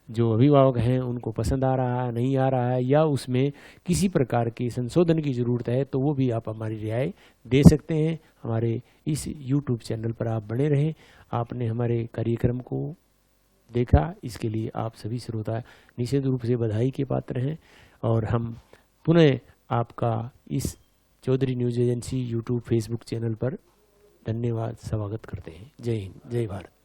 जो अभिभावक हैं उनको पसंद आ रहा है, नहीं आ रहा है, या उसमें किसी प्रकार की संशोधन की ज़रूरत है, तो वो भी आप हमारी राय दे सकते हैं। हमारे इस यूट्यूब चैनल पर आप बने रहें। आपने हमारे कार्यक्रम को देखा, इसके लिए आप सभी श्रोता निश्चित रूप से बधाई के पात्र हैं और हम पुनः आपका इस Chaudhary news agency YouTube Facebook channel पर धन्यवाद स्वागत करते हैं। जय हिंद, जय भारत।